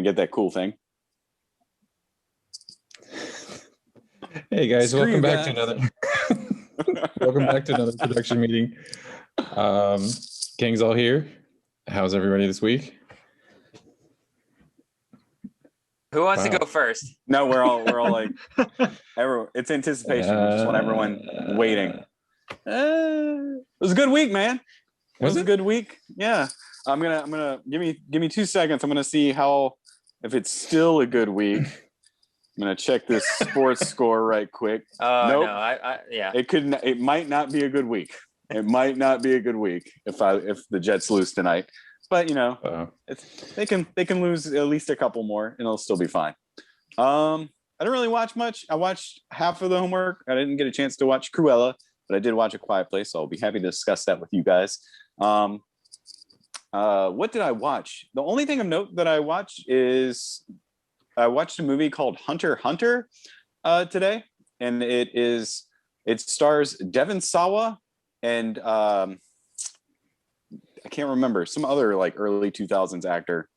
get that cool thing. Hey guys, welcome back to another production meeting. Gang's all here. How's everybody this week? Who wants to go first? No, we're all like, everyone. It's anticipation. We just want everyone waiting. It was a good week, man. It was a good week. Yeah. I'm gonna give me 2 seconds. I'm gonna see if it's still a good week. I'm gonna check this sports score right quick. Nope. No, yeah. It might not be a good week. It might not be a good week if the Jets lose tonight. But they can lose at least a couple more and it'll still be fine. I didn't really watch much. I watched half of the homework. I didn't get a chance to watch Cruella, but I did watch A Quiet Place, so I'll be happy to discuss that with you guys. What did I watch? The only thing of note that I watched is I watched a movie called Hunter x Hunter today, and it stars Devon Sawa and I can't remember, some other like early 2000s actor.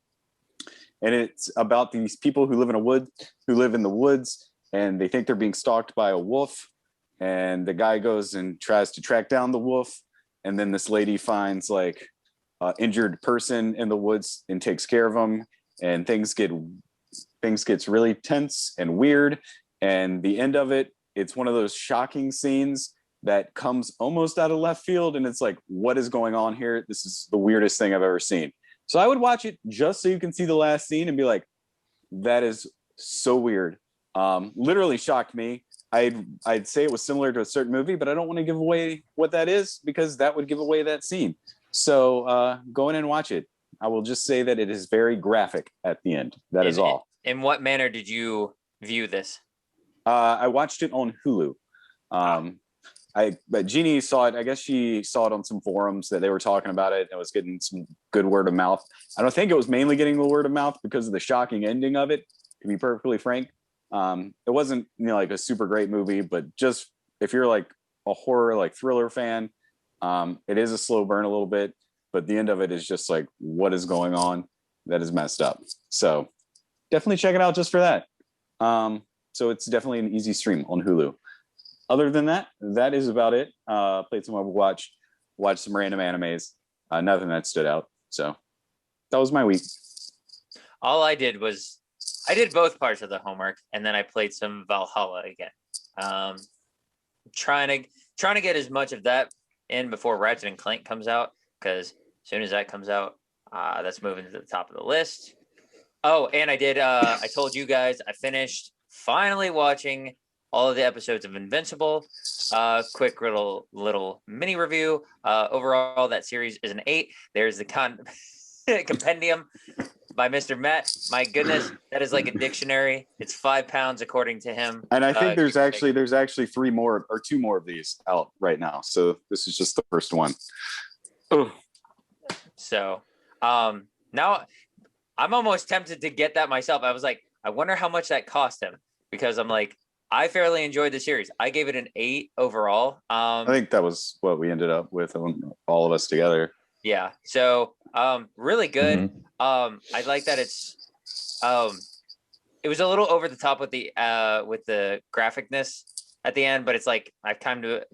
And it's about these people who live in the woods, and they think they're being stalked by a wolf. And the guy goes and tries to track down the wolf. And then this lady finds like an injured person in the woods and takes care of them. And things gets really tense and weird. And the end of it, it's one of those shocking scenes that comes almost out of left field, and it's like, what is going on here? This is the weirdest thing I've ever seen. So I would watch it just so you can see the last scene and be like, that is so weird. Literally shocked me. I'd say it was similar to a certain movie, but I don't want to give away what that is because that would give away that scene. So go in and watch it. I will just say that it is very graphic at the end. That is all. In what manner did you view this? I watched it on Hulu. But Jeannie saw it. I guess she saw it on some forums that they were talking about it. And it was getting some good word of mouth. I don't think it was mainly getting the word of mouth because of the shocking ending of it, to be perfectly frank. It wasn't like a super great movie, but just if you're like a horror, like thriller fan, it is a slow burn a little bit, but the end of it is just like, what is going on? That is messed up. So definitely check it out just for that. So it's definitely an easy stream on Hulu. Other than that, that is about it. Played some Overwatch, watched some random animes. Nothing that stood out. So that was my week. All I did was I did both parts of the homework, and then I played some Valhalla again. Trying to get as much of that in before Ratchet and Clank comes out, because as soon as that comes out, that's moving to the top of the list. Oh, and I did. I told you guys I finished finally watching all of the episodes of Invincible. Quick little mini review. Overall, that series is an 8. There's the compendium by Mr. Matt. My goodness, that is like a dictionary. It's 5 pounds according to him. And I think there's actually 3 more or 2 more of these out right now. So this is just the first one. Oh. So now I'm almost tempted to get that myself. I was like, I wonder how much that cost him, because I'm like, I fairly enjoyed the series. I gave it an 8 overall. I think that was what we ended up with, all of us together. Yeah. So really good. Mm-hmm. I like that it's it was a little over the top with the graphicness at the end, but it's like I've come to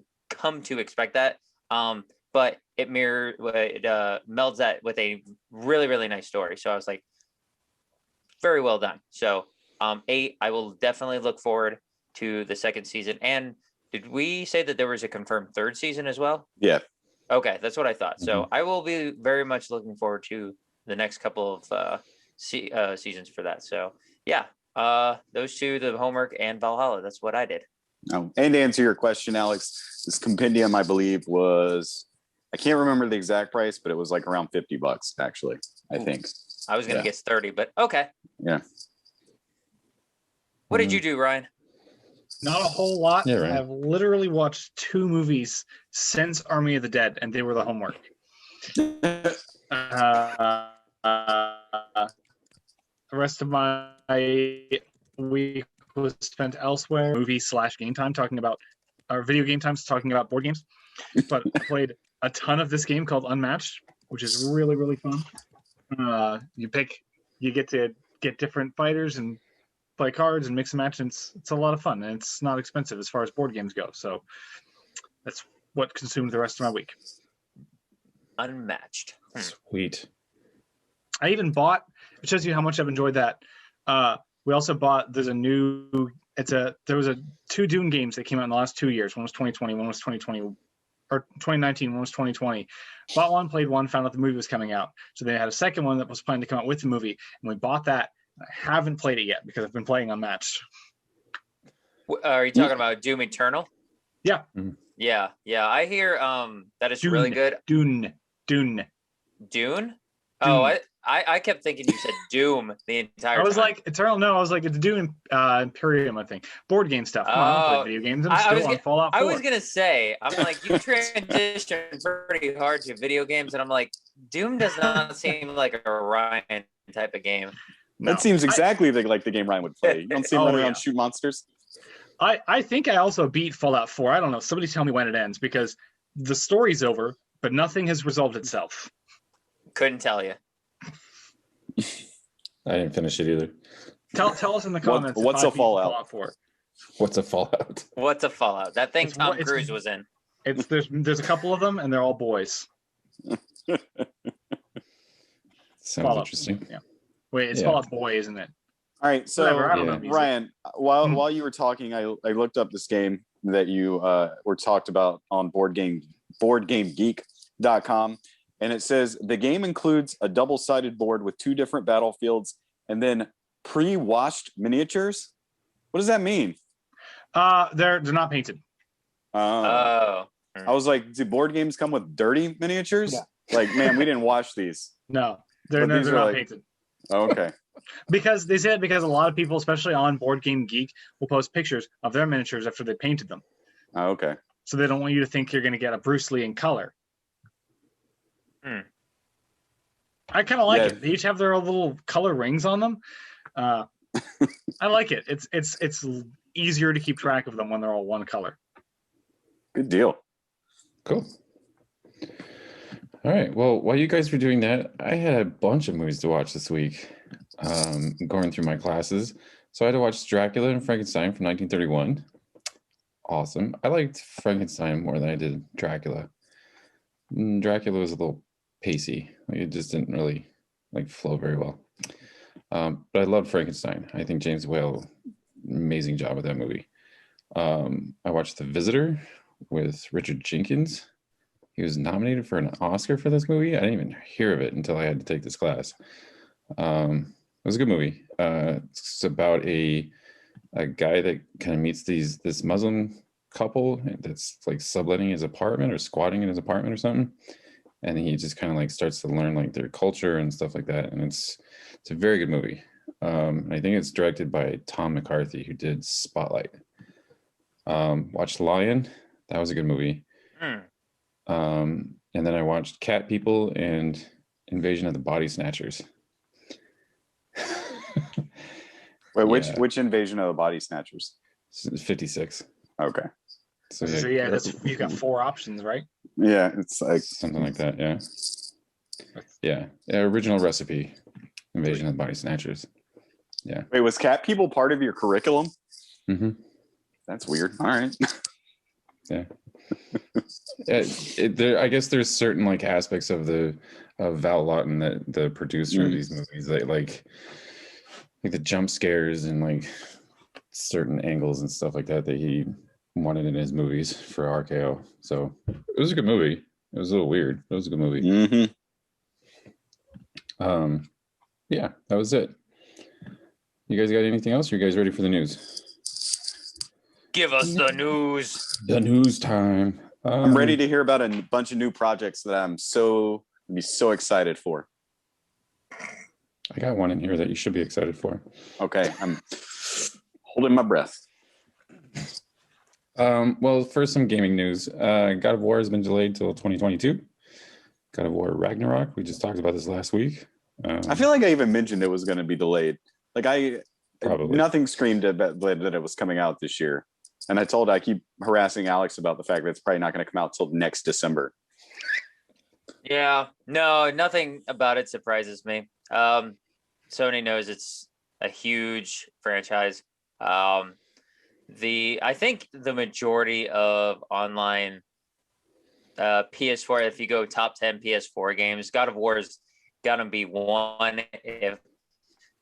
expect that. But it melds that with a really, really nice story. So I was like, very well done. So 8, I will definitely look forward to the second season. And did we say that there was a confirmed 3rd season as well? Yeah. Okay, that's what I thought. So I will be very much looking forward to the next couple of seasons for that. So yeah, those 2, the homework and Valhalla, that's what I did. Oh, and to answer your question, Alex, this compendium, I believe, was, I can't remember the exact price, but it was like around $50 actually, I think. I was going to guess 30, but okay. Yeah. What did you do, Ryan? Not a whole lot. Yeah, right. I've literally watched 2 movies since Army of the Dead, and they were the homework. The rest of my week was spent elsewhere, movie/game time, talking about, or video game times, talking about board games. But I played a ton of this game called Unmatched, which is really, really fun. You get to get different fighters and play cards and mix and match. And it's a lot of fun, and it's not expensive as far as board games go. So that's what consumed the rest of my week. Unmatched. Sweet. I even bought. It shows you how much I've enjoyed that. We also bought. There was 2 Dune games that came out in the last 2 years. One was 2020, one was 2020, or 2019, one was 2020. Bought one, played one, found out the movie was coming out. So they had a second one that was planned to come out with the movie, and we bought that. I haven't played it yet because I've been playing Unmatched. Are you talking about Doom Eternal? Yeah. Yeah. I hear that it's really good. Dune. Oh, I kept thinking you said Doom the entire time. I was like, Eternal. No, I was like, it's Dune Imperium, I think. Board game stuff. Come on, I don't play video games. I'm still on Fallout 4. I was gonna say, I'm like, you transitioned pretty hard to video games, and I'm like, Doom does not seem like a Ryan type of game. No. That seems exactly like the game Ryan would play. You don't see him running around shoot monsters. I think I also beat Fallout 4. I don't know. Somebody tell me when it ends, because the story's over, but nothing has resolved itself. Couldn't tell you. I didn't finish it either. Tell us in the comments. What's a Fallout 4? What's a Fallout? What's a Fallout? That thing Tom Cruise was in. There's a couple of them, and they're all boys. Sounds Fallout. Interesting. Yeah. Wait, it's Fallout Boy, isn't it? All right, so Whatever, I don't know. Ryan, while you were talking, I looked up this game that you were talked about on BoardGameGeek.com, and it says the game includes a double-sided board with 2 different battlefields and then pre-washed miniatures. What does that mean? They're not painted. I was like, do board games come with dirty miniatures? Yeah. Like, man, we didn't wash these. No, they're not painted. Oh, okay. Because they say it because a lot of people, especially on Board Game Geek, will post pictures of their miniatures after they painted them. Oh, okay. So they don't want you to think you're going to get a Bruce Lee in color. I kind of like it. They each have their own little color rings on them. I like it. It's easier to keep track of them when they're all one color. Good deal. Cool. All right. Well, while you guys were doing that, I had a bunch of movies to watch this week. Going through my classes. So I had to watch Dracula and Frankenstein from 1931. Awesome. I liked Frankenstein more than I did Dracula. Dracula was a little pacey. Like, it just didn't really flow very well. But I loved Frankenstein. I think James Whale, amazing job with that movie. I watched The Visitor with Richard Jenkins. He was nominated for an Oscar for this movie. I didn't even hear of it until I had to take this class. It was a good movie. It's about a guy that kind of meets this Muslim couple that's like subletting his apartment or squatting in his apartment or something, and he just kind of starts to learn their culture and stuff like that. And it's a very good movie. I think it's directed by Tom McCarthy, who did Spotlight. Watched Lion. That was a good movie. And then I watched Cat People and Invasion of the Body Snatchers. Wait, which Invasion of the Body Snatchers? 56. Okay. So you've got 4 options, right? Yeah, it's like something like that. Yeah. Original recipe, Invasion of the Body Snatchers. Yeah. Wait, was Cat People part of your curriculum? Mm-hmm. That's weird. All right. Yeah. I guess there's certain aspects of Val Lawton, that the producer of these movies, that like the jump scares and certain angles and stuff like that he wanted in his movies for RKO. So it was a good movie. It was a little weird. It was a good movie. Mm-hmm. Yeah, that was it. You guys got anything else? Are you guys ready for the news? Give us the news. The news time. I'm ready to hear about a bunch of new projects that I'm so excited for. I got one in here that you should be excited for. Okay, I'm holding my breath. Well, first, some gaming news. God of War has been delayed till 2022. God of War Ragnarok. We just talked about this last week. I feel like I even mentioned it was going to be delayed. Probably. Nothing screamed that it was coming out this year. And I keep harassing Alex about the fact that it's probably not going to come out till next December. Yeah, no, nothing about it surprises me. Sony knows it's a huge franchise. I think the majority of online PS4, if you go top 10 PS4 games, God of War is gonna be one, if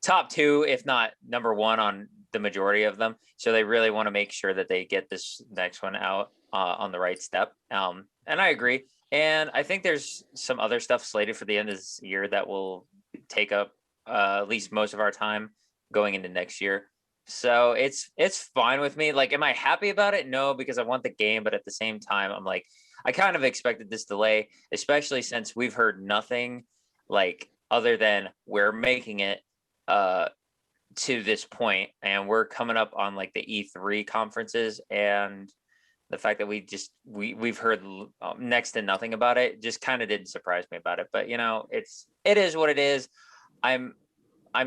top two, if not number one on the majority of them. So they really want to make sure that they get this next one out on the right step. And I agree. And I think there's some other stuff slated for the end of this year that will take up at least most of our time going into next year. So it's fine with me. Like, am I happy about it? No, because I want the game, but at the same time, I'm like, I kind of expected this delay, especially since we've heard nothing like other than we're making it to this point, and we're coming up on like the E3 conferences, and the fact that we've heard next to nothing about it just kind of didn't surprise me about it. But you know, it is what it is. I'm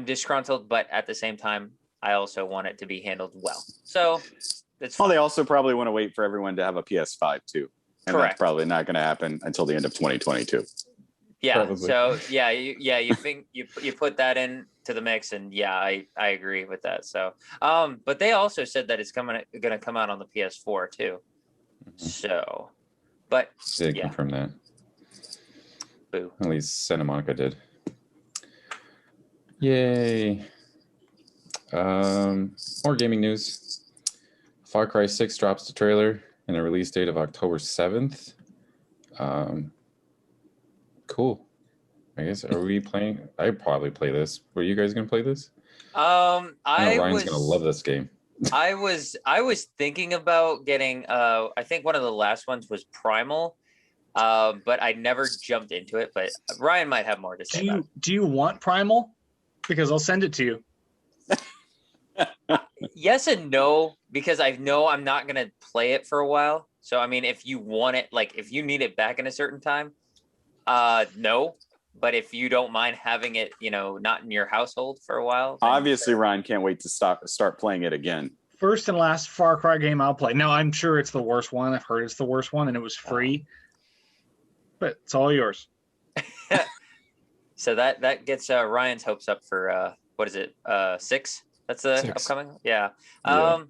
disgruntled, but at the same time, I also want it to be handled well. So it's fine. Well, they also probably want to wait for everyone to have a PS5 too, and Correct. that's probably not going to happen until the end of 2022. Yeah. Probably. So you think you put that in to the mix, and yeah, I agree with that. So but they also said that it's going to come out on the PS4 too. So, but They did confirm that. Boo. At least Santa Monica did. Yay. More gaming news. Far Cry 6 drops the trailer and a release date of October 7th. Cool. I guess, are we playing? I probably play this. Were you guys going to play this? I know Ryan's going to love this game. I was thinking about getting I think one of the last ones was Primal, but I never jumped into it. But Ryan might have more to say. Do you want Primal? Because I'll send it to you. Yes and no, because I know I'm not gonna play it for a while. So I mean, if you want it, like if you need it back in a certain time, no. But if you don't mind having it, you know, not in your household for a while. Obviously, Ryan can't wait to start playing it again. First and last Far Cry game I'll play. No, I'm sure it's the worst one. I've heard it's the worst one, and it was free. But it's all yours. So that gets Ryan's hopes up for what is it? 6? That's the 6. upcoming. Yeah. Yeah.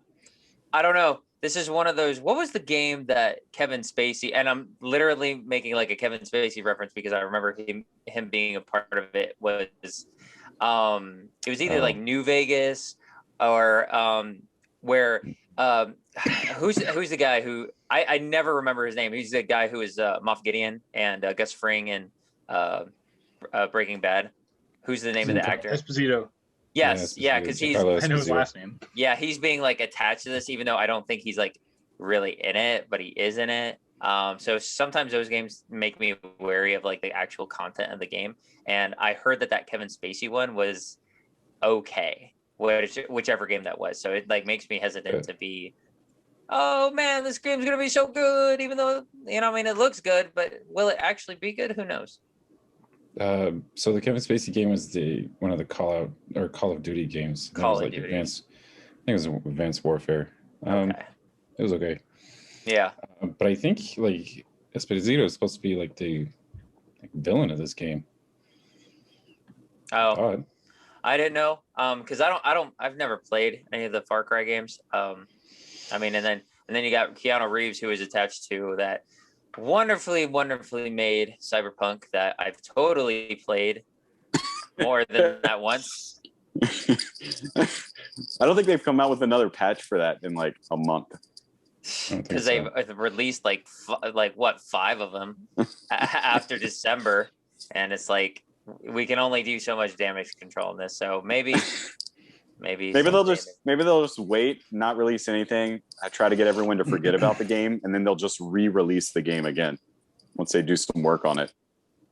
I don't know. This is one of those. What was the game that Kevin Spacey? And I'm literally making like a Kevin Spacey reference because I remember him being a part of it. Was it was either like New Vegas or where who's the guy who I never remember his name. He's the guy who is Moff Gideon and Gus Fring in Breaking Bad. Who's the name of the actor? Esposito. Yes, yeah, because he's. I know his last name. Yeah, he's being like attached to this, even though I don't think he's like really in it, but he is in it. So sometimes those games make me wary of like the actual content of the game. And I heard that Kevin Spacey one was okay, whichever game that was. So it like makes me hesitant to be. Oh man, this game's gonna be so good, even though I mean it looks good, but will it actually be good? Who knows? So the Kevin Spacey game was one of the Call of Duty games. Call of like Duty. I think it was Advanced Warfare. Okay. It was okay. Yeah. But I think like Esposito is supposed to be like the villain of this game. Oh, I didn't know. Because I've never played any of the Far Cry games. I mean, and then you got Keanu Reeves, who is attached to that wonderfully made Cyberpunk that I've totally played more than that once. I don't think they've come out with another patch for that in like a month. Because they've released like 5 of them after December, and it's like we can only do so much damage control in this. So maybe they'll just wait, not release anything. I try to get everyone to forget about the game, and then they'll just re-release the game again once they do some work on it.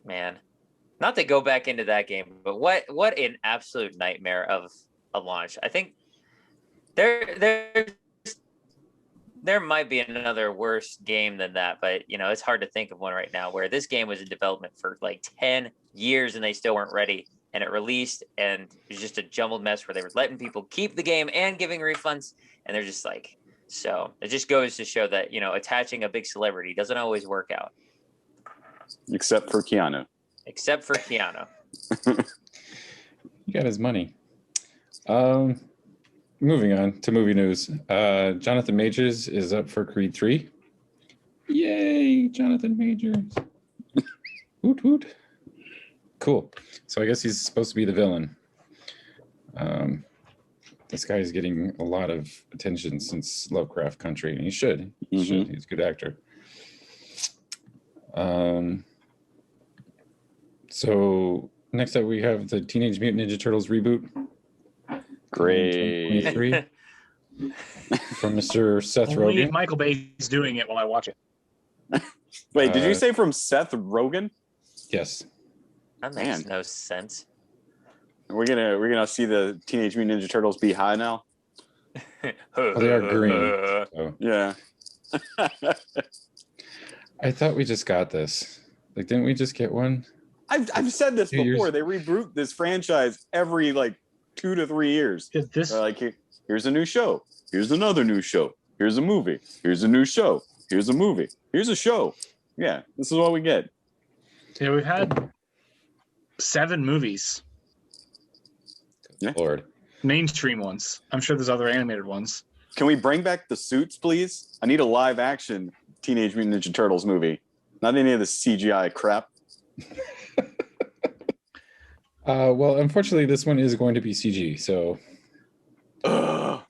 Man, not to go back into that game, but what an absolute nightmare of a launch. I think there might be another worse game than that, but it's hard to think of one right now where this game was in development for like 10 years and they still weren't ready. And it released, and it was just a jumbled mess where they were letting people keep the game and giving refunds. And they're just like, so it just goes to show that, attaching a big celebrity doesn't always work out. Except for Keanu. He got his money. Moving on to movie news. Jonathan Majors is up for Creed 3. Yay, Jonathan Majors. Woot woot. Cool. So I guess he's supposed to be the villain. This guy is getting a lot of attention since Lovecraft Country, and he should. He should. He's a good actor. So next up, we have the Teenage Mutant Ninja Turtles reboot. Great. 2023 from Mr. Seth Only if Rogen. Michael Bay's doing it while I watch it. Wait, did you say from Seth Rogen? Yes. That makes no sense. We're gonna see the Teenage Mutant Ninja Turtles be high now. Well, they are green. So. Yeah. I thought we just got this. Like, didn't we just get one? I've said this 2 years. before. They reboot this franchise every like 2 to 3 years. Did this? They're like, here's a new show. Here's another new show. Here's a movie. Here's a new show. Here's a movie. Here's a show. Yeah, this is what we get. Yeah, we've had 7 movies, Yeah. Lord. mainstream ones. I'm sure there's other animated ones. Can we bring back the suits, please? I need a live action Teenage Mutant Ninja Turtles movie. Not any of the CGI crap. Well, unfortunately, this one is going to be CG. So Ugh.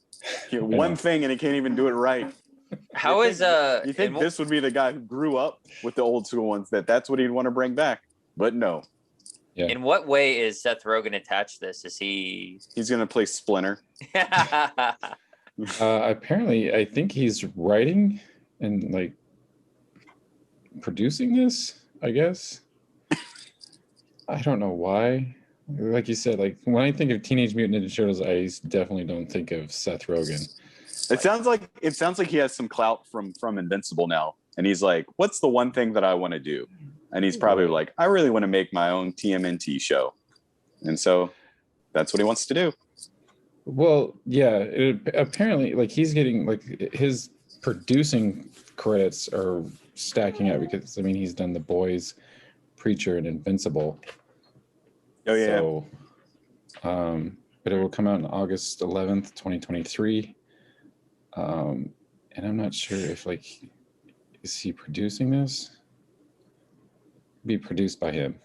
Get one thing and it can't even do it right. How is You think this would be the guy who grew up with the old school ones? That's what he'd want to bring back, but no. Yeah. In what way is Seth Rogen attached to this? Is he? He's gonna play Splinter. Apparently, I think he's writing and like producing this. I guess. I don't know why. Like you said, like when I think of Teenage Mutant Ninja Turtles, I definitely don't think of Seth Rogen. It sounds like he has some clout from Invincible now, and he's like, "What's the one thing that I want to do?" And he's probably like, "I really want to make my own TMNT show," and so that's what he wants to do. Well, yeah. Apparently, like he's getting like his producing credits are stacking up because I mean he's done The Boys, Preacher, and Invincible. Oh yeah. So, but it will come out on August 11th, 2023. And I'm not sure if like, is he producing this? Be produced by him.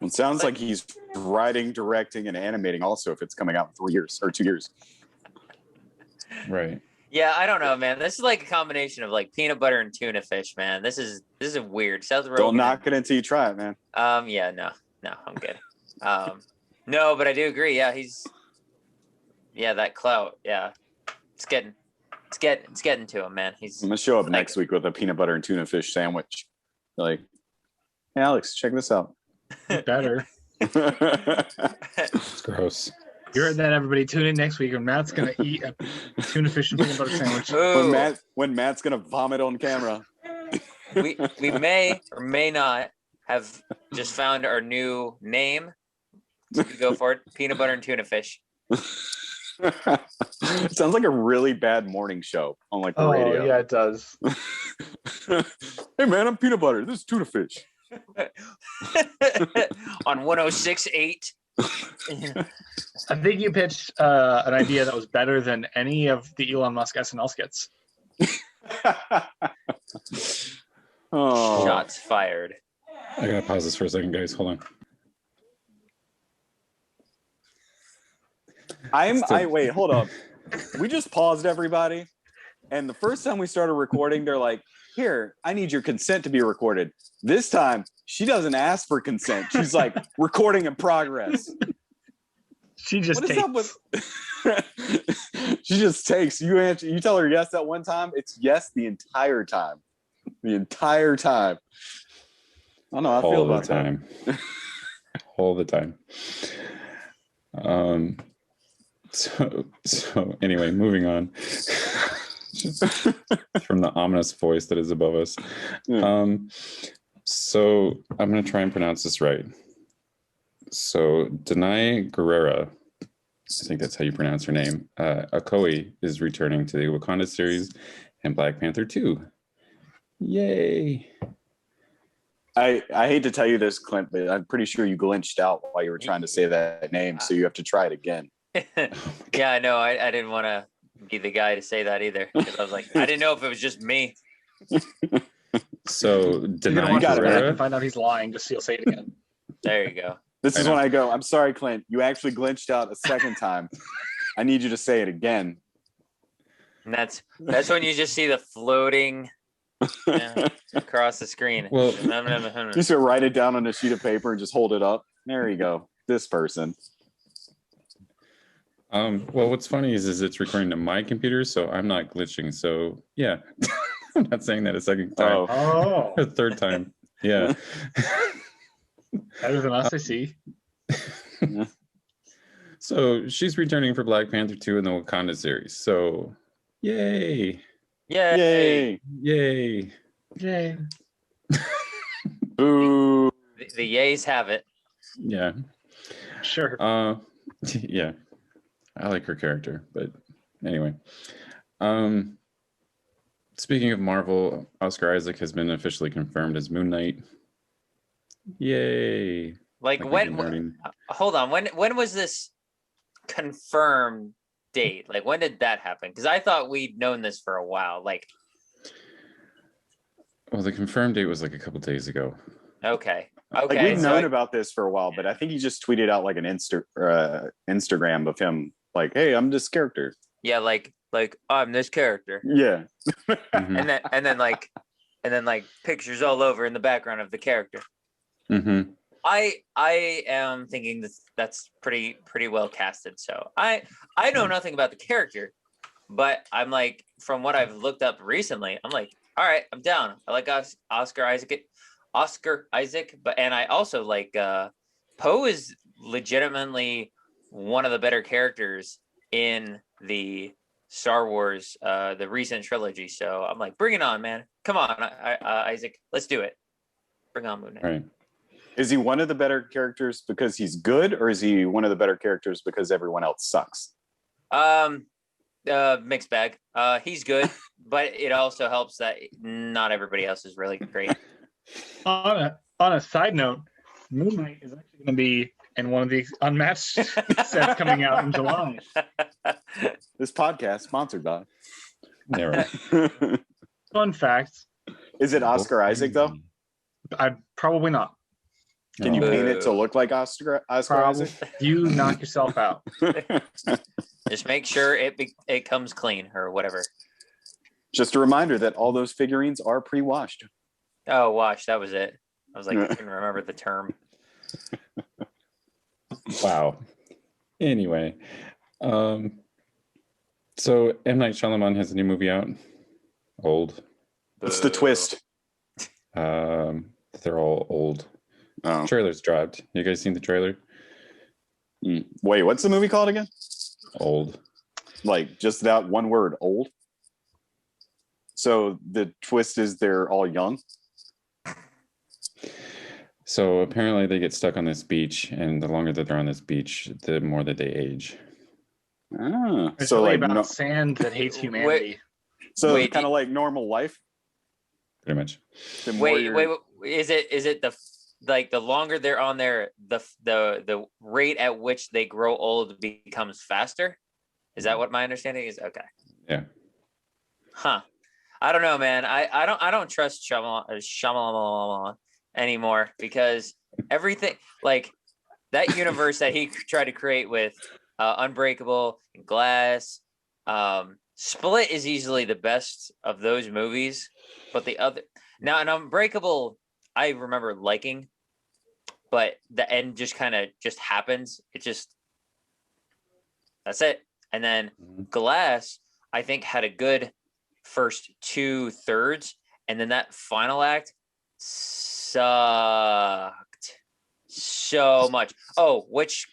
It sounds like he's writing, directing, and animating also if it's coming out in 3 years or 2 years. Right. Yeah, I don't know, man. This is like a combination of like peanut butter and tuna fish, man. This is weird. Seth Rogen. Don't knock it until you try it, man. Yeah, no, I'm good. No, but I do agree. Yeah, that clout. Yeah, it's getting to him, man. I'm gonna show up next week with a peanut butter and tuna fish sandwich. Like, hey, Alex, check this out. Better. It's gross. You heard that, everybody. Tune in next week, and Matt's gonna eat a tuna fish and peanut butter sandwich. when Matt's gonna vomit on camera. we may or may not have just found our new name. Go for it. Peanut butter and tuna fish. It sounds like a really bad morning show on like the radio. Yeah, it does. Hey man, I'm peanut butter. This is tuna fish. On 106.8. I think you pitched an idea that was better than any of the Elon Musk SNL skits. Oh. Shots fired. I gotta pause this for a second, guys. Hold on. Wait, hold up. We just paused everybody, and the first time we started recording, they're like, "Here, I need your consent to be recorded." This time, she doesn't ask for consent. She's like, "Recording in progress." She just What is takes. up with? She just takes. You answer. You tell her yes that one time. It's yes the entire time. The entire time. I don't know how I feel All the about that. time. All the time. So anyway, moving on. From the ominous voice that is above us. Yeah. So I'm going to try and pronounce this right. So Danai Guriria, I think that's how you pronounce her name. Okoye is returning to the Wakanda series and Black Panther 2. Yay! I hate to tell you this, Clint, but I'm pretty sure you glitched out while you were trying to say that name, so you have to try it again. Yeah, I know. I didn't want to be the guy to say that either, because I was like, I didn't know if it was just me. So You're gonna Danai watch this back and Guriria. find out he's lying just so you'll say it again. There you go. This I is know. when I go, I'm sorry, Clint. You actually glitched out a second time. I need you to say it again. And that's when you just see the floating across the screen. Well, Just to write it down on a sheet of paper and just hold it up. There you go. This person. Well, what's funny is it's recording to my computer, so I'm not glitching. So yeah, I'm not saying that a second time, Oh, a third time. Yeah. better than us, I see. So she's returning for Black Panther 2 in the Wakanda series. So yay. Yay. Yay. Yay. Boo. The yays have it. Yeah. Sure. Yeah. I like her character, but anyway. Speaking of Marvel, Oscar Isaac has been officially confirmed as Moon Knight. Yay. Like Like when? we've been learning. Hold on. When was this confirmed date? Like when did that happen? Because I thought we'd known this for a while. Like, Well, the confirmed date was like a couple days ago. okay, Like okay. we've so known about this for a while, but I think he just tweeted out like an Instagram of him like, hey, I'm this character. yeah, like I'm this character, Yeah. Mhm. and then like pictures all over in the background of the character. Mhm. I am thinking that's pretty well casted. So I know nothing about the character, but I'm like, from what I've looked up recently, I'm like, all right, I'm down. I like Oscar Isaac, but and I also like Poe is legitimately one of the better characters in the Star Wars, the recent trilogy. So I'm like, bring it on, man. Come on, Isaac, let's do it. Bring on Moon Knight. All right. Is he one of the better characters because he's good, or is he one of the better characters because everyone else sucks? Mixed bag. He's good, but it also helps that not everybody else is really great. On a side note, Moon Knight is actually going to be in one of the Unmatched sets coming out in July. This podcast sponsored by. Yeah, right. Fun fact: Is it Oscar Isaac though? I probably not. Can you Oh. paint it to look like Oscar Probably. Isaac? You knock yourself out. Just make sure it comes clean or whatever. Just a reminder that all those figurines are pre-washed. Oh, wash. That was it. I was like, I couldn't remember the term. Wow. Anyway, so M. Night Shyamalan has a new movie out. Old. What's the twist? They're all old. Oh. Trailer's dropped. You guys seen the trailer? Wait, what's the movie called again? Old. Like just that one word, old. So the twist is they're all young. So apparently they get stuck on this beach, and the longer that they're on this beach, the more that they age. Ah, It's so really like about sand that hates humanity. so Wait, kind of like normal life. Pretty much. The more Wait, you're- is it the longer they're on there, the rate at which they grow old becomes faster? Is that what my understanding is? Okay. Yeah. Huh. I don't know, man. I don't trust Shyamalan anymore, because everything, like that universe that he tried to create with Unbreakable and Glass, Split is easily the best of those movies, but the other, now an Unbreakable I remember liking, but the end just kind of just happens. It just, that's it. And then Glass, I think, had a good first 2/3, and then that final act sucked so much. Oh, which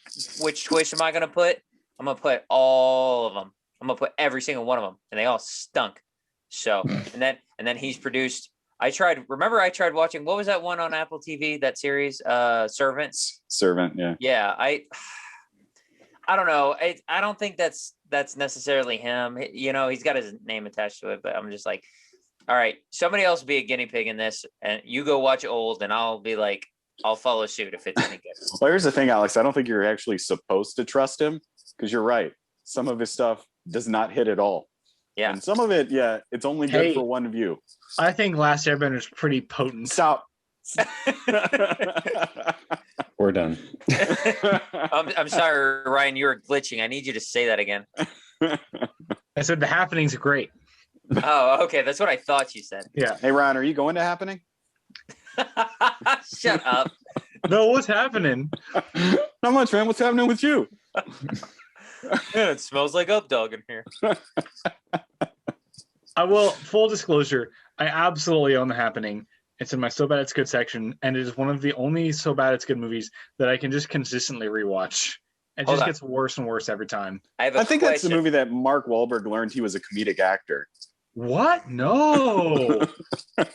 twist am I gonna put? I'm gonna put all of them. I'm gonna put every single one of them, and they all stunk. So, and then he's produced. I tried watching, what was that one on Apple TV? That series, Servants. Servant, yeah. Yeah, I don't know. I don't think that's necessarily him. You know, he's got his name attached to it, but I'm just like, all right, somebody else be a guinea pig in this, and you go watch Old, and I'll be like, I'll follow suit if it's any good. Well, here's the thing, Alex. I don't think you're actually supposed to trust him because you're right. Some of his stuff does not hit at all. Yeah. And some of it, yeah, it's only good Hey. for one view. I think Last Airbender is pretty potent. Stop. We're done. I'm sorry, Ryan, you were glitching. I need you to say that again. I said The Happening's great. Oh, okay. That's what I thought you said. Yeah. Hey, Ryan, are you going to Happening? Shut up. No, what's happening? Not much, man. What's happening with you? Man, it smells like up dog in here. I will. Full disclosure, I absolutely own The Happening. It's in my So Bad It's Good section, and it is one of the only So Bad It's Good movies that I can just consistently rewatch. It Hold just on. gets worse and worse every time. I think that's the movie that Mark Wahlberg learned he was a comedic actor. What? No. I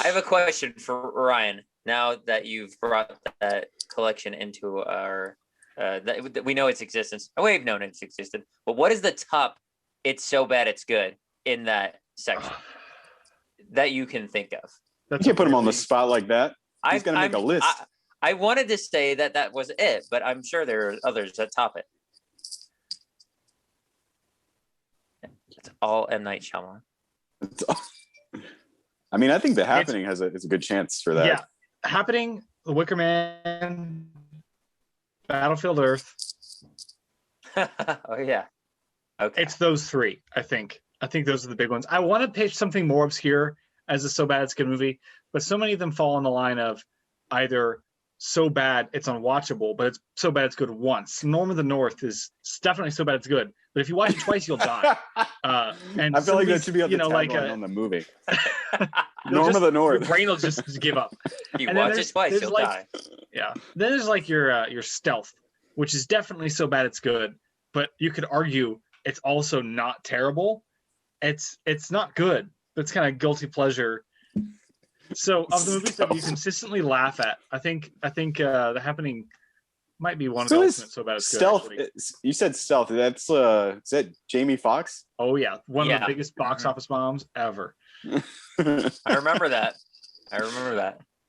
have a question for Ryan. Now that you've brought that collection into our, that we know its existence. Oh, we've known it's existed. But what is the top? It's so bad it's good in that section that you can think of. You can't put him on the spot like that. He's going to make a list. I wanted to say that was it, but I'm sure there are others that top it. It's all M. Night Shyamalan. I mean, I think The Happening has a good chance for that. Yeah. Happening, The Wicker Man, Battlefield Earth. Oh, yeah. Okay. It's those three, I think. I think those are the big ones. I want to pitch something more obscure as a So Bad It's Good movie, but so many of them fall on the line of either so bad it's unwatchable, but it's so bad it's good once. Norm of the North is definitely so bad it's good, but if you watch it twice, you'll die. And I feel like that should be on the like on the movie. Norm of the your North. brain will just give up. You And then watch it twice, you'll die. Yeah. Then there's like your Stealth, which is definitely so bad it's good, but you could argue it's also not terrible. It's not good, but it's kind of guilty pleasure. So of the movies that you consistently laugh at, I think The Happening might be one of the ultimate so bad it's good. Stealth. Actually. You said Stealth. That's is that Jamie Foxx? Oh yeah, one of the biggest box Mhm. office bombs ever. I remember that.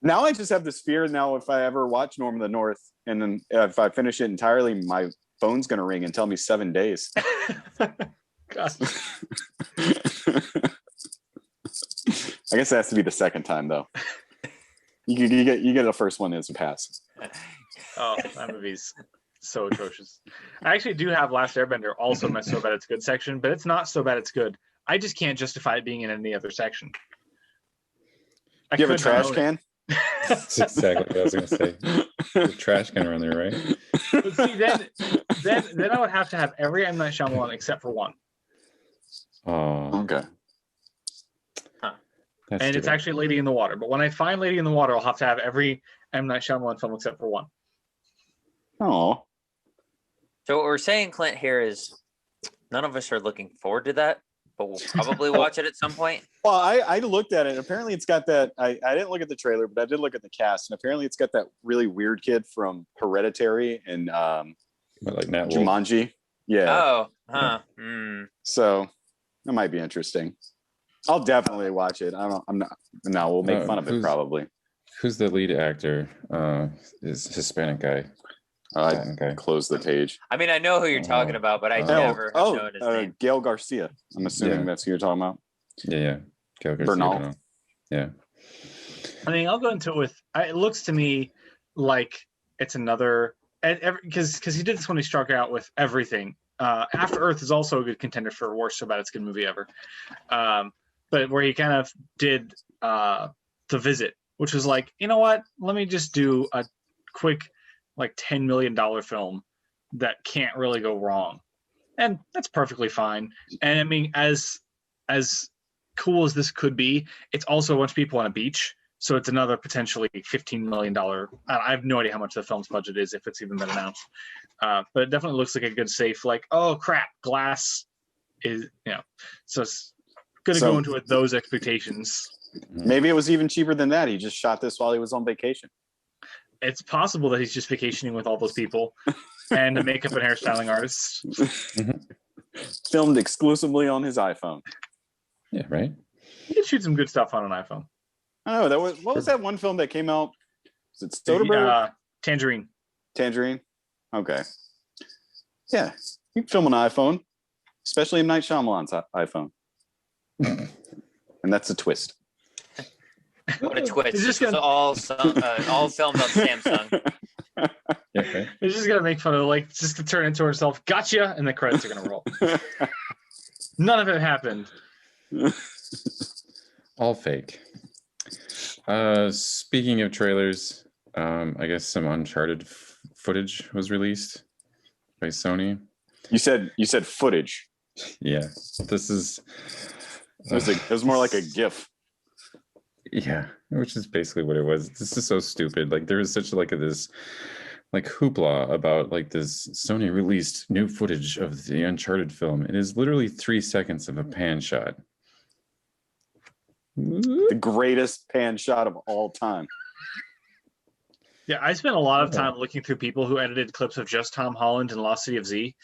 Now I just have this fear. Now, if I ever watch Norm of the North, and then if I finish it entirely, my phone's gonna ring and tell me 7 days. God. I guess it has to be the second time, though. You get the first one as a pass. Oh, that movie's so atrocious. I actually do have Last Airbender also in my so bad it's good section, but it's not so bad it's good. I just can't justify it being in any other section. Do you have a trash can? That's exactly what I was going to say. The trash can around there, right? But see, then I would have to have every M. Night Shyamalan except for one. Oh, Okay. And it's actually Lady in the Water. But when I find Lady in the Water, I'll have to have every M. Night Shyamalan film except for one. Oh. So what we're saying, Clint, here is none of us are looking forward to that, but we'll probably watch it at some point. Well, I looked at it. Apparently, it's got that. I didn't look at the trailer, but I did look at the cast, and apparently, it's got that really weird kid from Hereditary and like Nat Wolff. Jumanji. Yeah. Oh, huh. Mm. So that might be interesting. I'll definitely watch it. I'm not. No, we'll make fun of it probably. Who's the lead actor? Is Hispanic guy. I closed the page. I mean, I know who you're talking about, but I never have known his name. Gail Garcia. I'm assuming that's who you're talking about. Yeah. Gail Garcia Bernal. Yeah. I mean, I'll go into it with. It looks to me like it's another because he did this when he struck out with everything. After Earth is also a good contender for worst so bad it's good movie ever. But where he kind of did The Visit, which was like, you know what? Let me just do a quick like $10 million film that can't really go wrong, and that's perfectly fine. And I mean, as cool as this could be, it's also a bunch of people on a beach, so it's another potentially $15 million. I have no idea how much the film's budget is, if it's even been announced. But it definitely looks like a good safe, like, oh crap, Glass is, so it's gonna go into it those expectations. Maybe it was even cheaper than that. He just shot this while he was on vacation. It's possible that he's just vacationing with all those people and a makeup and hairstyling artist. Filmed exclusively on his iPhone. Yeah, right. You can shoot some good stuff on an iPhone. I don't know. What was that one film that came out? Was it Soderbergh? Tangerine. Tangerine? Okay. Yeah. You can film on an iPhone, especially in Night Shyamalan's iPhone. And that's a twist. What a twist! It's This just was all filmed on Samsung. Yeah, right. It's just gonna make fun of just to turn into herself. Gotcha, and the credits are gonna roll. None of it happened. All fake. Speaking of trailers, I guess some Uncharted footage was released by Sony. You said footage. Yeah, this is. It was more like a GIF. Yeah, which is basically what it was. This is so stupid. Like there is such this hoopla about this Sony released new footage of the Uncharted film. It is literally 3 seconds of a pan shot. The greatest pan shot of all time. Yeah, I spent a lot of time looking through people who edited clips of just Tom Holland and Lost City of Z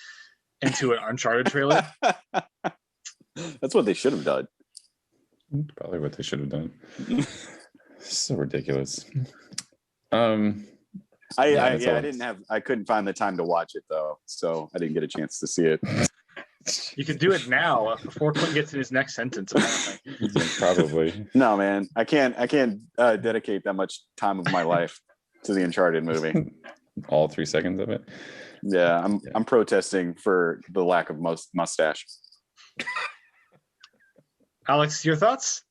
into an Uncharted trailer. That's what they should have done. Probably what they should have done. So ridiculous. I couldn't find the time to watch it though, so I didn't get a chance to see it. You could do it now before Clint gets in his next sentence. Apparently. Yeah, probably. No, man, I can't dedicate that much time of my life to the Uncharted movie. All 3 seconds of it. Yeah, I'm protesting for the lack of mustache. Alex, your thoughts?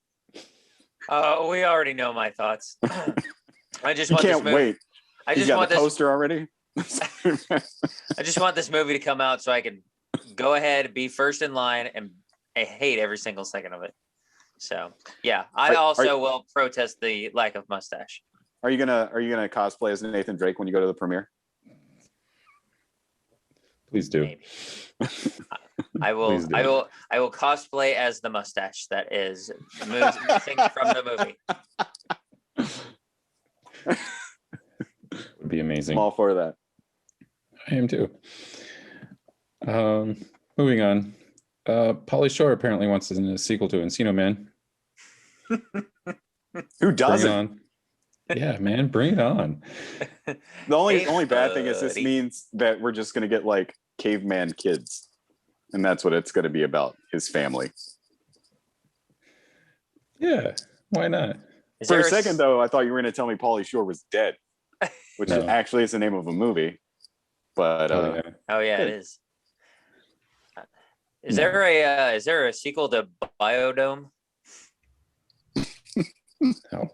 We already know my thoughts. I just You want can't this movie. wait. I You just got want the this. poster already. I just want this movie to come out so I can go ahead, be first in line, and I hate every single second of it. So yeah, I also will protest the lack of mustache. Are you gonna cosplay as Nathan Drake when you go to the premiere? Please do. Maybe. I will. Please do. I will cosplay as the mustache that is missing from the movie. Would be amazing. I'm all for that. I am too. Moving on. Pauly Shore apparently wants a sequel to Encino Man. Who Bring it doesn't? on. Yeah, man, bring it on. The only Hey, bad thing is this buddy. means that we're just gonna get like caveman kids, and that's what it's gonna be about. His family. Yeah, why not? Is For there a second, though, I thought you were gonna tell me Pauly Shore was dead, which No. actually is the name of a movie. But Oh, yeah. Oh yeah, it is. Is there a sequel to Biodome? No.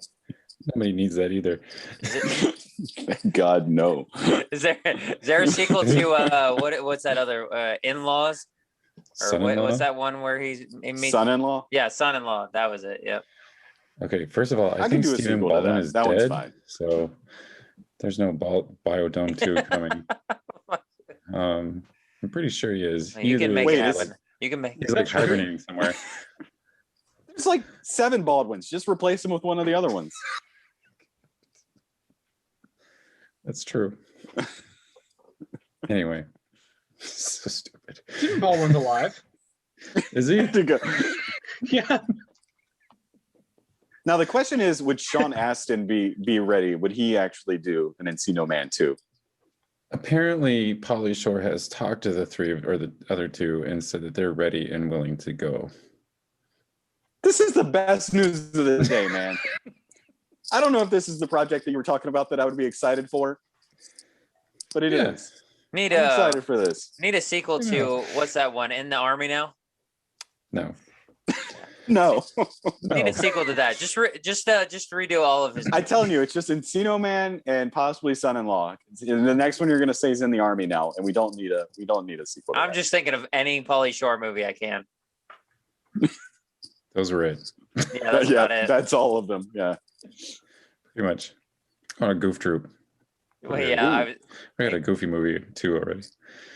Nobody needs that either. Is it, thank God, no. is there a sequel to what's that other In-Laws? Or Son-in-law? what's that one where he meets Son-in-law. Yeah, Son-in-Law. That was it. Yep. Okay, first of all, I I think can do a Stephen sequel to Baldwin that. is That one's dead, fine. so there's no Biodome 2 coming. I'm pretty sure he is. You can make Wait, it is- happen. You can make He's it. like hibernating somewhere. There's like 7 Baldwins. Just replace them with one of the other ones. That's true. Anyway, so stupid. Stephen Baldwin's alive. Is he? To go. Yeah. Now the question is, would Sean Astin be ready? Would he actually do an Encino Man 2? Apparently, Pauly Shore has talked to the 3 or the other 2 and said that they're ready and willing to go. This is the best news of the day, man. I don't know if this is the project that you were talking about that I would be excited for, but it is. Need I'm a excited for this. need a sequel to what's that one? In the Army Now? No. No, Need No. a sequel to that. Just redo all of his. I'm telling you, it's just Encino Man and possibly Son-in-Law. And the next one you're going to say is In the Army Now, and we don't need a sequel. To I'm that. just thinking of any Pauly Shore movie I can. Those were it. Yeah, that's about it. That's all of them. Yeah. Pretty much. On a goof troop. Well, yeah, We got a Goofy movie 2 already.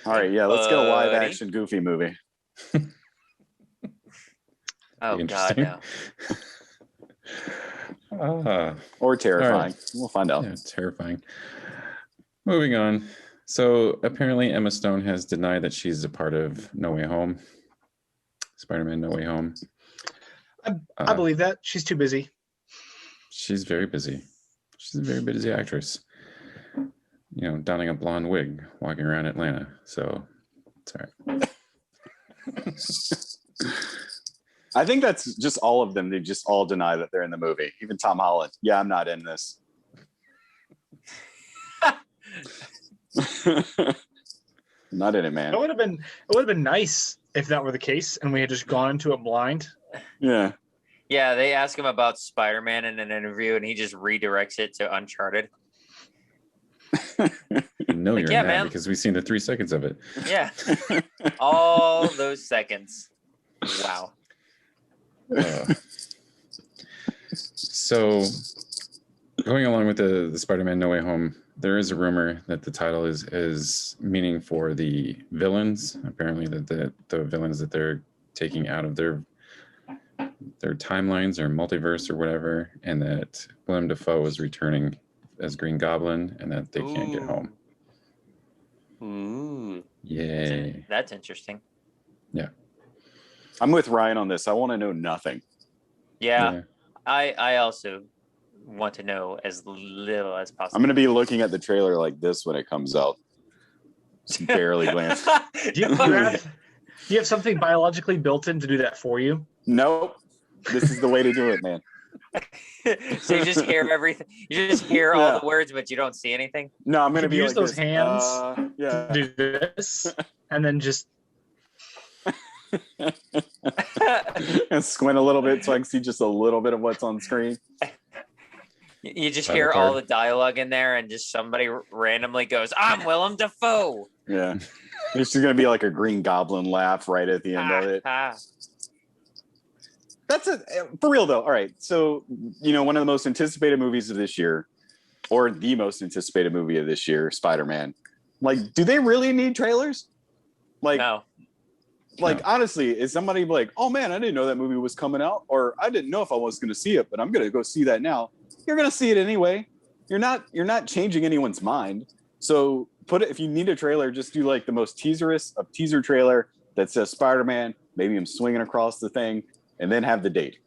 All right. Yeah. Let's get a live Buddy. action Goofy movie. oh god, Interesting. no. Or terrifying. Alright. We'll find out. Yeah, terrifying. Moving on. So apparently Emma Stone has denied that she's a part of No Way Home. Spider-Man No Way Home. I believe that. She's too busy. She's very busy. She's a very busy actress. You know, donning a blonde wig, walking around Atlanta. So it's all right. I think that's just all of them. They just all deny that they're in the movie. Even Tom Holland. Yeah, I'm not in this. Not in it, man. It would have been nice if that were the case and we had just gone into it blind. Yeah. Yeah, they ask him about Spider-Man in an interview, and he just redirects it to Uncharted. No, Like, you're yeah, in that man. because we've seen the 3 seconds of it. Yeah, all those seconds. Wow. So, going along with the Spider-Man No Way Home, there is a rumor that the title is meaning for the villains. Apparently, that the villains that they're taking out of their timelines or multiverse or whatever, and that Willem Dafoe is returning as Green Goblin, and that they can't get home. Yay! That's interesting. Yeah, I'm with Ryan on this. I want to know nothing. Yeah. I also want to know as little as possible. I'm going to be looking at the trailer like this when it comes out. Just barely glance. Do you have something biologically built in to do that for you? Nope. This is the way to do it, man. So you just hear everything. You just hear all the words, but you don't see anything. No, I'm going to be use like those this. hands Yeah. Do this, and then just And squint a little bit so I can see just a little bit of what's on screen. You just Title hear card. all the dialogue in there, and just somebody randomly goes, "I'm Willem Dafoe." Yeah. It's just going to be like a Green Goblin laugh right at the end of it. That's it. For real, though. All right. So, one of the most anticipated movies of this year, or the most anticipated movie of this year, Spider-Man. Like, do they really need trailers? Like, No. Honestly, is somebody like, oh man, I didn't know that movie was coming out, or I didn't know if I was going to see it, but I'm going to go see that now. You're going to see it anyway. You're not changing anyone's mind. So if you need a trailer, just do like the most teaserous of teaser trailer that says Spider-Man, maybe him swinging across the thing, and then have the date.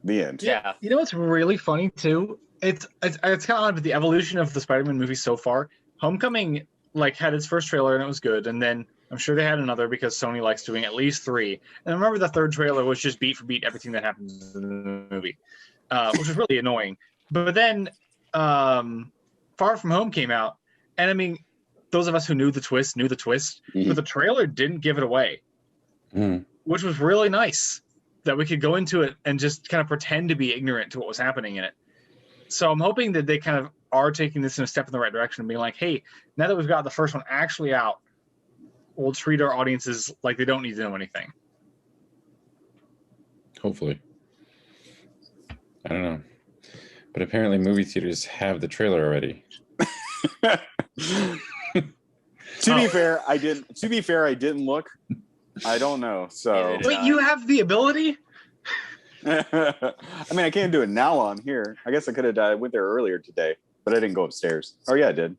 The end. Yeah. You know what's really funny too? It's kind of odd, but the evolution of the Spider-Man movie so far. Homecoming had its first trailer and it was good, and then I'm sure they had another because Sony likes doing at least 3. And I remember the third trailer was just beat for beat everything that happens in the movie, which was really annoying. But then Far From Home came out, and I mean, those of us who knew the twist, Mhm. but the trailer didn't give it away, which was really nice that we could go into it and just kind of pretend to be ignorant to what was happening in it. So I'm hoping that they kind of are taking this in a step in the right direction and being like, hey, now that we've got the first one actually out, we'll treat our audiences like they don't need to know anything. Hopefully. I don't know. But apparently movie theaters have the trailer already. To be fair, I didn't look. I don't know. So Neither did Wait, you have the ability? I mean, I can't do it now on here. I guess I could have I went there earlier today, but I didn't go upstairs. Oh yeah, I did.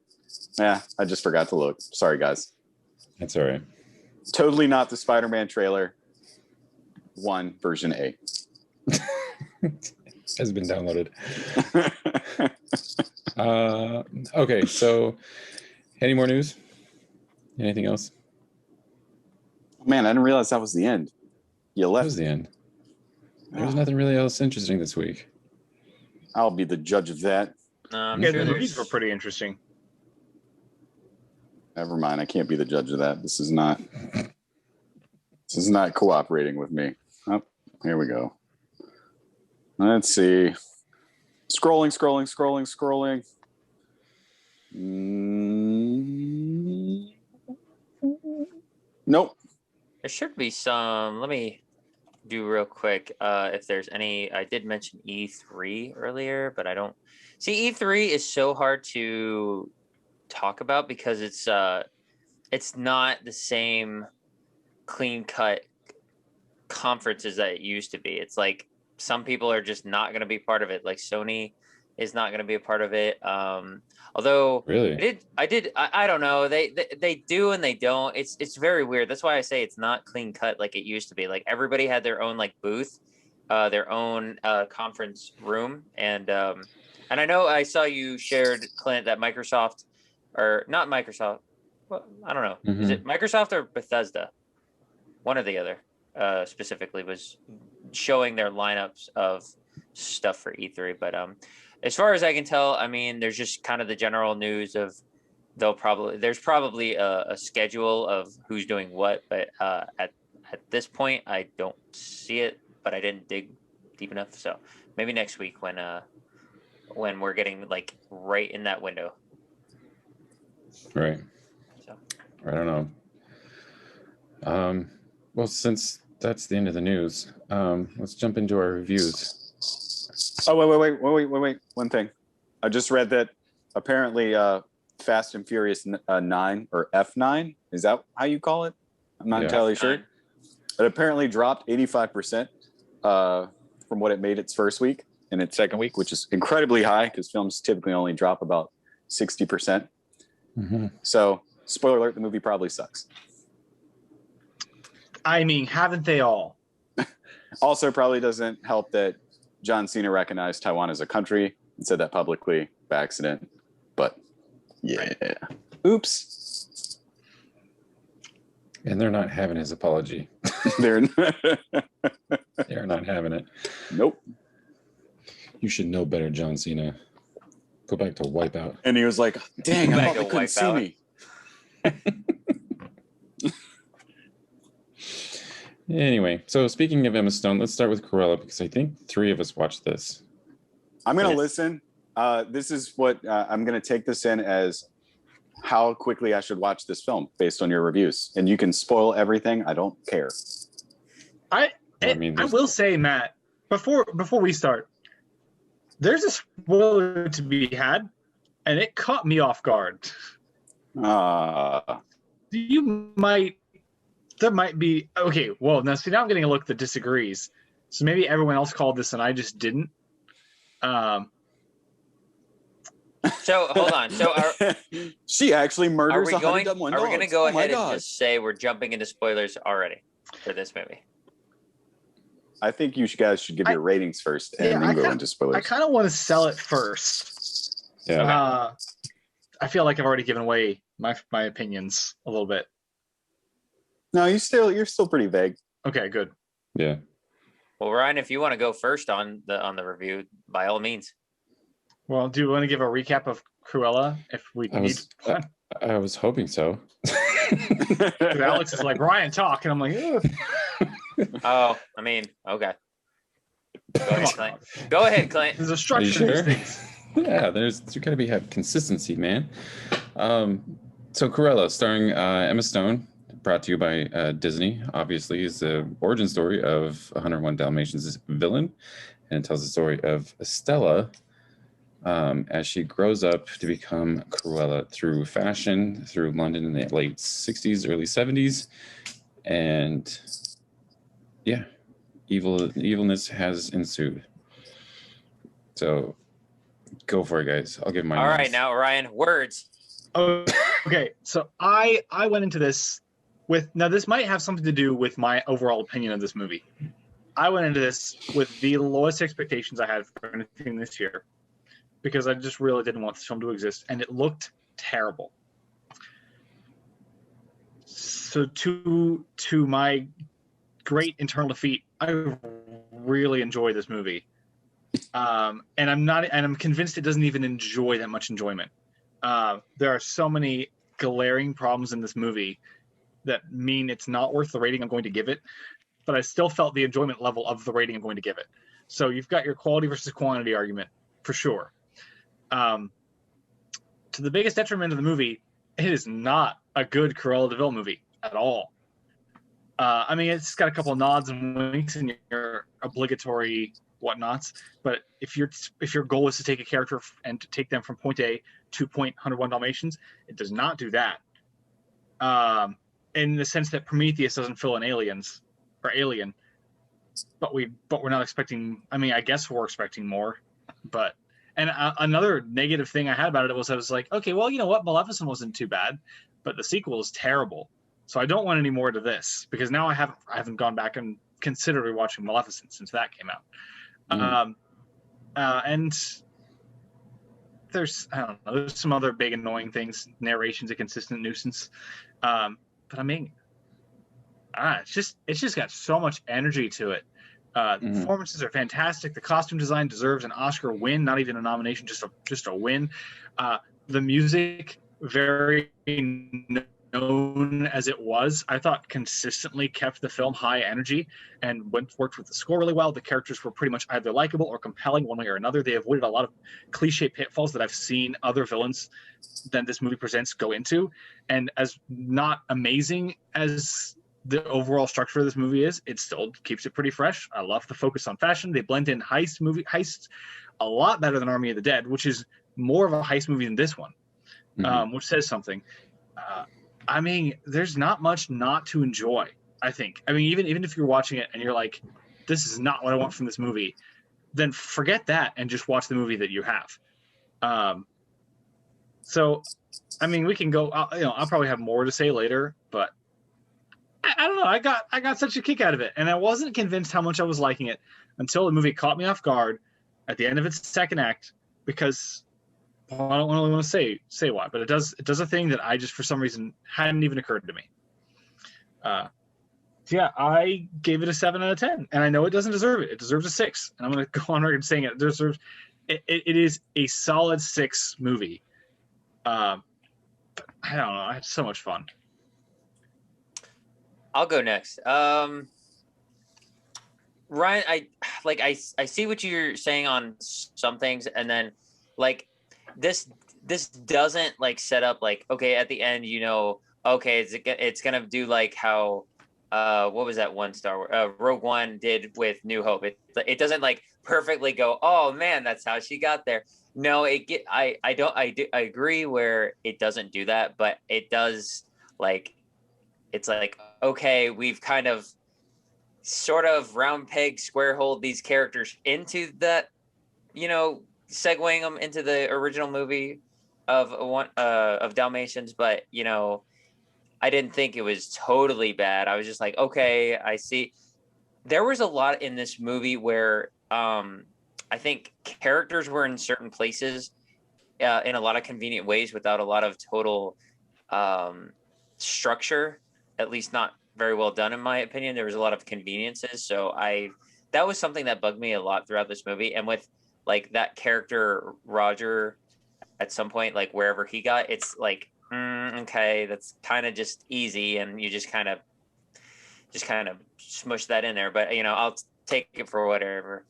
Yeah, I just forgot to look. Sorry, guys. That's all right. Totally not the Spider-Man trailer. 1 version A. Has been downloaded. Okay, so any more news? Anything else? Man, I didn't realize that was the end. You That left. was the end. There's nothing really else interesting this week. I'll be the judge of that. I'm Yeah, sure the movies there's- were pretty interesting. Never mind. I can't be the judge of that. This is not cooperating with me. Oh, here we go. Let's see. Scrolling. Nope. There should be some. Let me do real quick. If there's any, I did mention E3 earlier, but I don't see E3 is so hard to talk about because it's not the same clean cut conferences that it used to be. It's like some people are just not going to be part of it. Like Sony is not going to be a part of it. Although Really? I don't know. They do and they don't. It's very weird. That's why I say it's not clean cut like it used to be. Like everybody had their own like booth. their own conference room, and I know I saw you shared, Clint, that Microsoft, or not Microsoft, well, I don't know, is it Microsoft or Bethesda? One or the other, specifically, was showing their lineups of stuff for E3. But as far as I can tell, I mean, there's just kind of the general news of there's probably a schedule of who's doing what, but at this point, I don't see it. But I didn't dig deep enough, so maybe next week when we're getting like right in that window. Right. So I don't know. Well, since that's the end of the news, let's jump into our reviews. Oh, wait. One thing. I just read that apparently Fast and Furious 9 or F9, is that how you call it? I'm not entirely sure. It apparently dropped 85% from what it made its first week and its second week, which is incredibly high because films typically only drop about 60%. So, spoiler alert, the movie probably sucks. I mean, haven't they all? Also, probably doesn't help that John Cena recognized Taiwan as a country and said that publicly by accident. But yeah, oops. And they're not having his apology. They're not having it. Nope. You should know better, John Cena. Go back to Wipeout. And he was like, "Dang, I thought they couldn't see me." Anyway, so speaking of Emma Stone, let's start with Cruella because I think 3 of us watched this. I'm gonna listen. This is what I'm gonna take this in as how quickly I should watch this film based on your reviews, and you can spoil everything. I don't care. I will say, Matt, before we start, there's a spoiler to be had, and it caught me off guard. There might be, okay, well, now I'm getting a look that disagrees. So maybe everyone else called this and I just didn't. So hold on. So she actually murders are we going to go ahead and just say we're jumping into spoilers already for this movie? I think you guys should give your ratings first and then go into spoilers. I kind of want to sell it first. Yeah. I feel like I've already given away my opinions a little bit. No, you're still pretty vague. Okay, good. Yeah. Well, Ryan, if you want to go first on the review, by all means. Well, do you want to give a recap of Cruella if we need one? I was hoping so. Alex is like, Ryan, talk. And I'm like, ugh. Oh, I mean, okay. Go ahead, Clint. There's a structure to these things. Yeah, there's got to have consistency, man. So Cruella, starring Emma Stone, brought to you by Disney, obviously, is the origin story of 101 Dalmatians' villain, and it tells the story of Estella as she grows up to become Cruella through fashion, through London in the late 60s, early 70s, and yeah, evilness has ensued. So go for it, guys. I'll give mine. All right, now Ryan, words. Okay, so I went into this now this might have something to do with my overall opinion of this movie. I went into this with the lowest expectations I had for anything this year because I just really didn't want this film to exist, and it looked terrible. So to my great internal defeat, I really enjoy this movie, and I'm convinced it doesn't even enjoy that much enjoyment. There are so many glaring problems in this movie that mean it's not worth the rating I'm going to give it, but I still felt the enjoyment level of the rating I'm going to give it. So you've got your quality versus quantity argument for sure. To the biggest detriment of the movie, it is not a good Cruella de Vil movie at all. I mean, it's got a couple of nods and winks and your obligatory whatnots, but if your goal is to take a character and to take them from point A to point 101 Dalmatians, it does not do that. In the sense that Prometheus doesn't fill in alien, but we're not expecting. I mean, I guess we're expecting more, but another negative thing I had about it was I was like, okay, well, you know what, Maleficent wasn't too bad, but the sequel is terrible. So I don't want any more to this because now I haven't gone back and considered rewatching Maleficent since that came out. And there's, I don't know, there's some other big annoying things. Narration's a consistent nuisance. But I mean, it's just got so much energy to it. The performances are fantastic. The costume design deserves an Oscar win, not even a nomination, just a win. The music, very known as it was, I thought consistently kept the film high energy and worked with the score really well. The characters were pretty much either likable or compelling one way or another. They avoided a lot of cliche pitfalls that I've seen other villains than this movie presents go into. And as not amazing as the overall structure of this movie is, it still keeps it pretty fresh. I love the focus on fashion. They blend in heists a lot better than Army of the Dead, which is more of a heist movie than this one, which says something. I mean, there's not much not to enjoy, I think. I mean, even if you're watching it and you're like, this is not what I want from this movie, then forget that and just watch the movie that you have. So, I mean, we can go, I'll probably have more to say later, but I don't know. I got such a kick out of it, and I wasn't convinced how much I was liking it until the movie caught me off guard at the end of its second act, because I don't really want to say why, but it does a thing that I just for some reason hadn't even occurred to me. So yeah, I gave it a 7 out of 10, and I know it doesn't deserve it. It deserves a 6, and I'm going to go on record saying it deserves. It is a solid 6 movie. I don't know. I had so much fun. I'll go next. Ryan, I see what you're saying on some things, and then like this doesn't like set up like, okay, at the end, okay, it's gonna do like how what was that one Star Wars Rogue One did with New Hope. It doesn't like perfectly go, oh man, that's how she got there. No, I agree where it doesn't do that, but it does like, it's like, okay, we've kind of sort of round peg square hole these characters into that, segueing them into the original movie of Dalmatians, but I didn't think it was totally bad. I was just like, okay, I see. There was a lot in this movie where I think characters were in certain places in a lot of convenient ways without a lot of total structure, at least not very well done in my opinion. There was a lot of conveniences, so that was something that bugged me a lot throughout this movie. And with like that character Roger, at some point, like wherever he got, it's like, okay, that's kind of just easy, and you just kind of smush that in there. But I'll take it for whatever.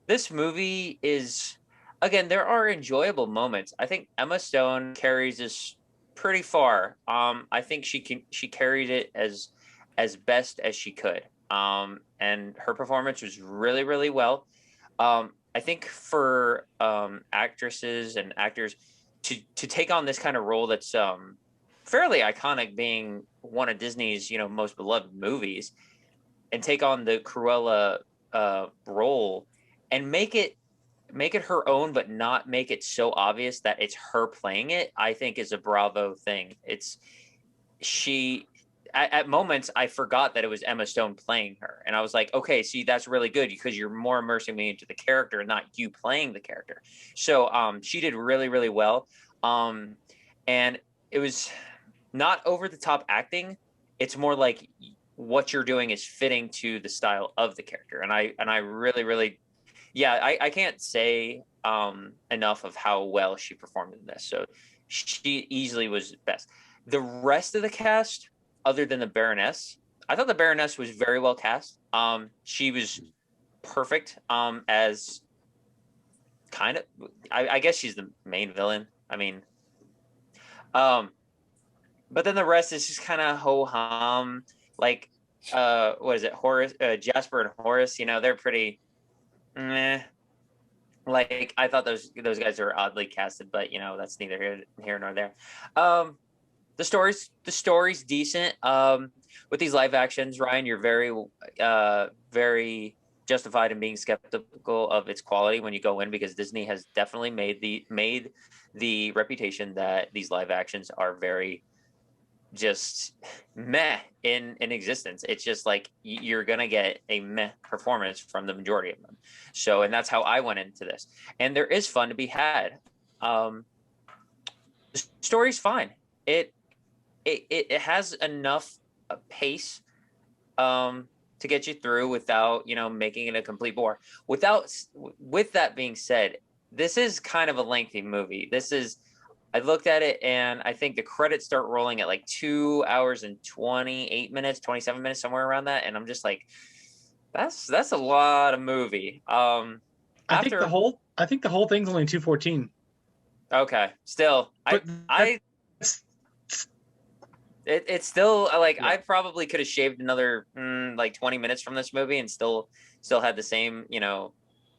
This movie is, again, there are enjoyable moments. I think Emma Stone carries this pretty far. I think she carried it as best as she could. And her performance was really, really well. I think for actresses and actors to take on this kind of role that's fairly iconic, being one of Disney's most beloved movies, and take on the Cruella role and make it her own, but not make it so obvious that it's her playing it, I think is a bravo thing. At moments I forgot that it was Emma Stone playing her, and I was like, okay, see, that's really good because you're more immersing me into the character and not you playing the character. So she did really, really well. And it was not over the top acting. It's more like what you're doing is fitting to the style of the character. And I really, really, yeah, I can't say enough of how well she performed in this. So she easily was best. The rest of the cast, other than the Baroness, I thought the Baroness was very well cast. She was perfect as kind of, I guess she's the main villain. I mean, but then the rest is just kind of ho-hum. Like, what is it? Horace, Jasper and Horace, they're pretty meh. Like, I thought those guys are oddly casted, but that's neither here nor there. The story's decent. With these live actions, Ryan, you're very, very justified in being skeptical of its quality when you go in, because Disney has definitely made the reputation that these live actions are very, just meh in existence. It's just like you're gonna get a meh performance from the majority of them. So, and that's how I went into this. And there is fun to be had. The story's fine. It has enough pace to get you through without, you know, making it a complete bore. With that being said, this is kind of a lengthy movie. I looked at it and I think the credits start rolling at like 2 hours and 28 minutes, 27 minutes, somewhere around that. And I'm just like, that's a lot of movie. I think the whole thing's only 214. Okay. Still, it's still like, yeah. I probably could have shaved another like 20 minutes from this movie and still had the same, you know,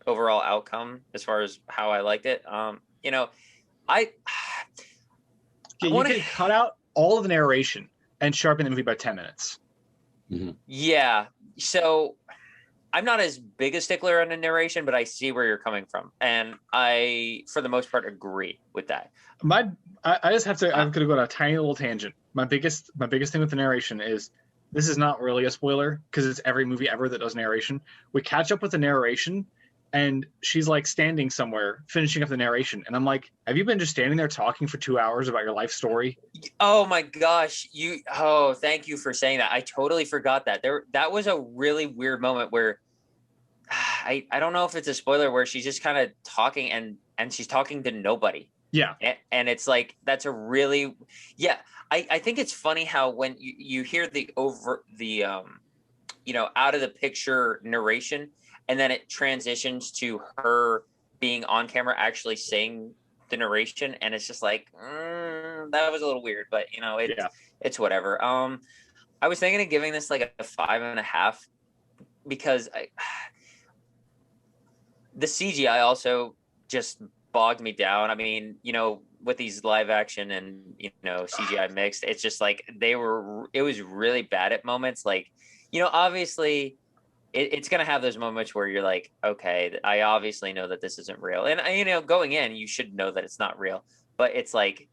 overall outcome as far as how I liked it. You know, you could cut out all of the narration and sharpen the movie by 10 minutes. Mm-hmm. Yeah. So I'm not as big a stickler on the narration, but I see where you're coming from. And I, for the most part, agree with that. I just have to, I'm going to go on a tiny little tangent. My biggest thing with the narration is, this is not really a spoiler because it's every movie ever that does narration. We catch up with the narration and she's like standing somewhere finishing up the narration. And I'm like, have you been just standing there talking for 2 hours about your life story? Oh my gosh. Thank you for saying that. I totally forgot that. That was a really weird moment where I don't know if it's a spoiler, where she's just kind of talking and she's talking to nobody. Yeah. And it's like, that's a really, yeah. I think it's funny how when you hear the you know, out of the picture narration, and then it transitions to her being on camera actually saying the narration, and it's just like, that was a little weird, but you know, it's whatever. I was thinking of giving this like a 5.5 because the CGI also just bogged me down. I mean, you know, with these live action and, you know, CGI mixed, it's just like it was really bad at moments. Like, you know, obviously it's going to have those moments where you're like, okay, I obviously know that this isn't real. And, you know, going in, you should know that it's not real. But it's like,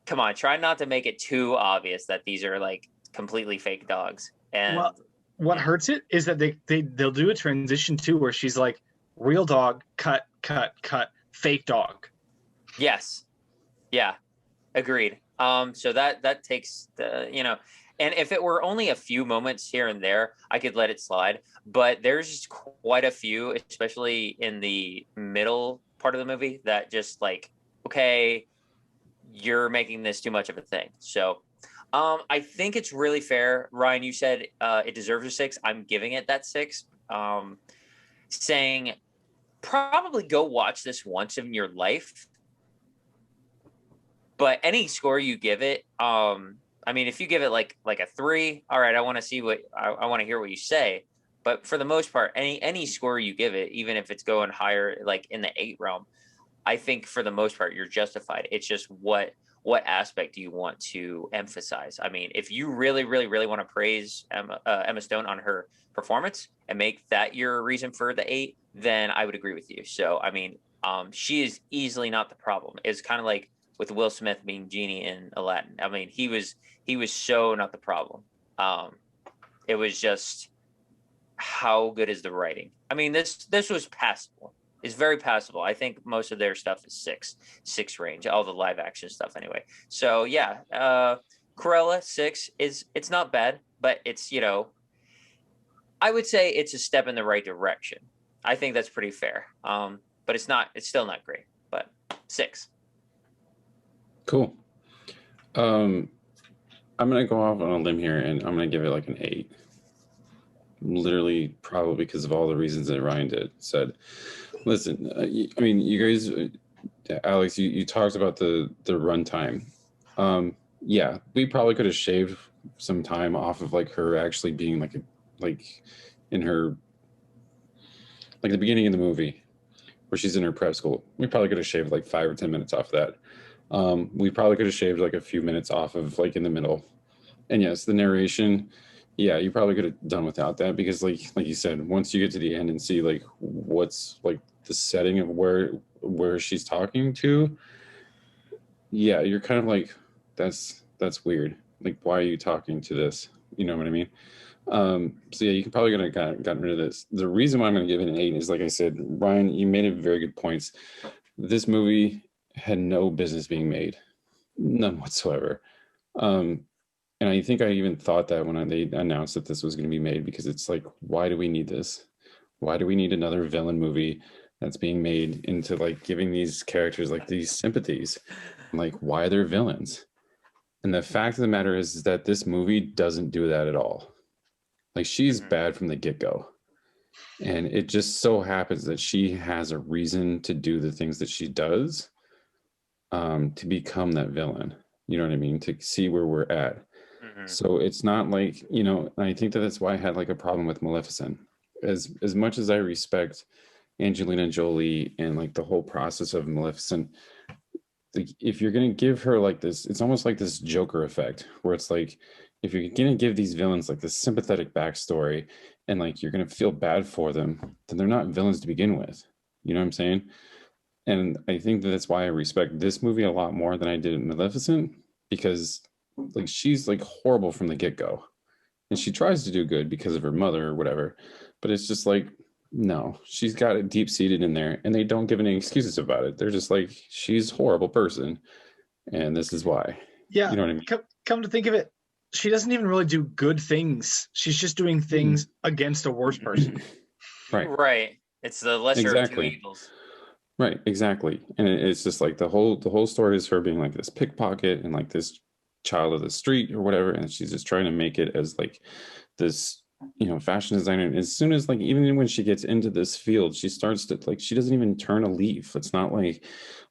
come on, try not to make it too obvious that these are like completely fake dogs. And what hurts it is that they'll do a transition too where she's like, real dog, cut, fake dog. Yes. Yeah. Agreed. So that takes the, you know, and if it were only a few moments here and there, I could let it slide. But there's quite a few, especially in the middle part of the movie, that just like, okay, you're making this too much of a thing. So I think it's really fair. Ryan, you said it deserves a 6. I'm giving it that 6. Saying probably go watch this once in your life. But any score you give it, I mean, if you give it like a 3, all right, I want to see what I want to hear what you say. But for the most part, any score you give it, even if it's going higher, like in the 8 realm, I think for the most part you're justified. It's just what aspect do you want to emphasize? I mean, if you really, really, really want to praise Emma Stone on her performance and make that your reason for the 8, then I would agree with you. So, I mean, she is easily not the problem. It's kind of like with Will Smith being Genie in Aladdin. I mean, he was so not the problem. It was just how good is the writing. I mean, this was passable. It's very passable. I think most of their stuff is 6 range, all the live action stuff anyway. So yeah, Cruella 6 it's not bad, but it's, you know, I would say it's a step in the right direction. I think that's pretty fair. But it's still not great, but 6. Cool. I'm gonna go off on a limb here, and I'm gonna give it like an 8. Literally, probably because of all the reasons that Ryan said. Listen, I mean, you guys, Alex, you talked about the runtime. Yeah, we probably could have shaved some time off of like her actually being like in her, like the beginning of the movie where she's in her prep school. We probably could have shaved like 5 or 10 minutes off that. We probably could have shaved like a few minutes off of like in the middle. And yes, the narration, yeah, you probably could have done without that, because like you said, once you get to the end and see like what's like the setting of where she's talking to, yeah, you're kind of like, that's weird. Like, why are you talking to this? You know what I mean? So yeah, you can probably gonna gotten rid of this. The reason why I'm gonna give it an 8 is, like I said, Ryan, you made it very good points. This movie had no business being made, none whatsoever. And I think I even thought that when they announced that this was going to be made, because it's like, why do we need this? Why do we need another villain movie that's being made into like giving these characters like these sympathies? Like, why they're villains? And the fact of the matter is that this movie doesn't do that at all. Like, she's bad from the get-go. And it just so happens that she has a reason to do the things that she does, to become that villain. You know what I mean? To see where we're at. So it's not like, I think that that's why I had like a problem with Maleficent. As much as I respect Angelina Jolie and like the whole process of Maleficent, like, if you're gonna give her like this, it's almost like this Joker effect, where it's like, if you're gonna give these villains like this sympathetic backstory and like you're gonna feel bad for them, then they're not villains to begin with. You know what I'm saying? And I think that that's why I respect this movie a lot more than I did Maleficent, because like she's like horrible from the get-go, and she tries to do good because of her mother or whatever, but it's just like, no, she's got it deep seated in there, and they don't give any excuses about it. They're just like, she's a horrible person, and this is why. Yeah, you know what I mean? Come to think of it, she doesn't even really do good things. She's just doing things against a worse person. Right. It's the lesser of two evils. Right, exactly. And it's just like the whole story is her being like this pickpocket and like this child of the street or whatever, and she's just trying to make it as like this, fashion designer. And as soon as like, even when she gets into this field, she starts to like, she doesn't even turn a leaf. It's not like,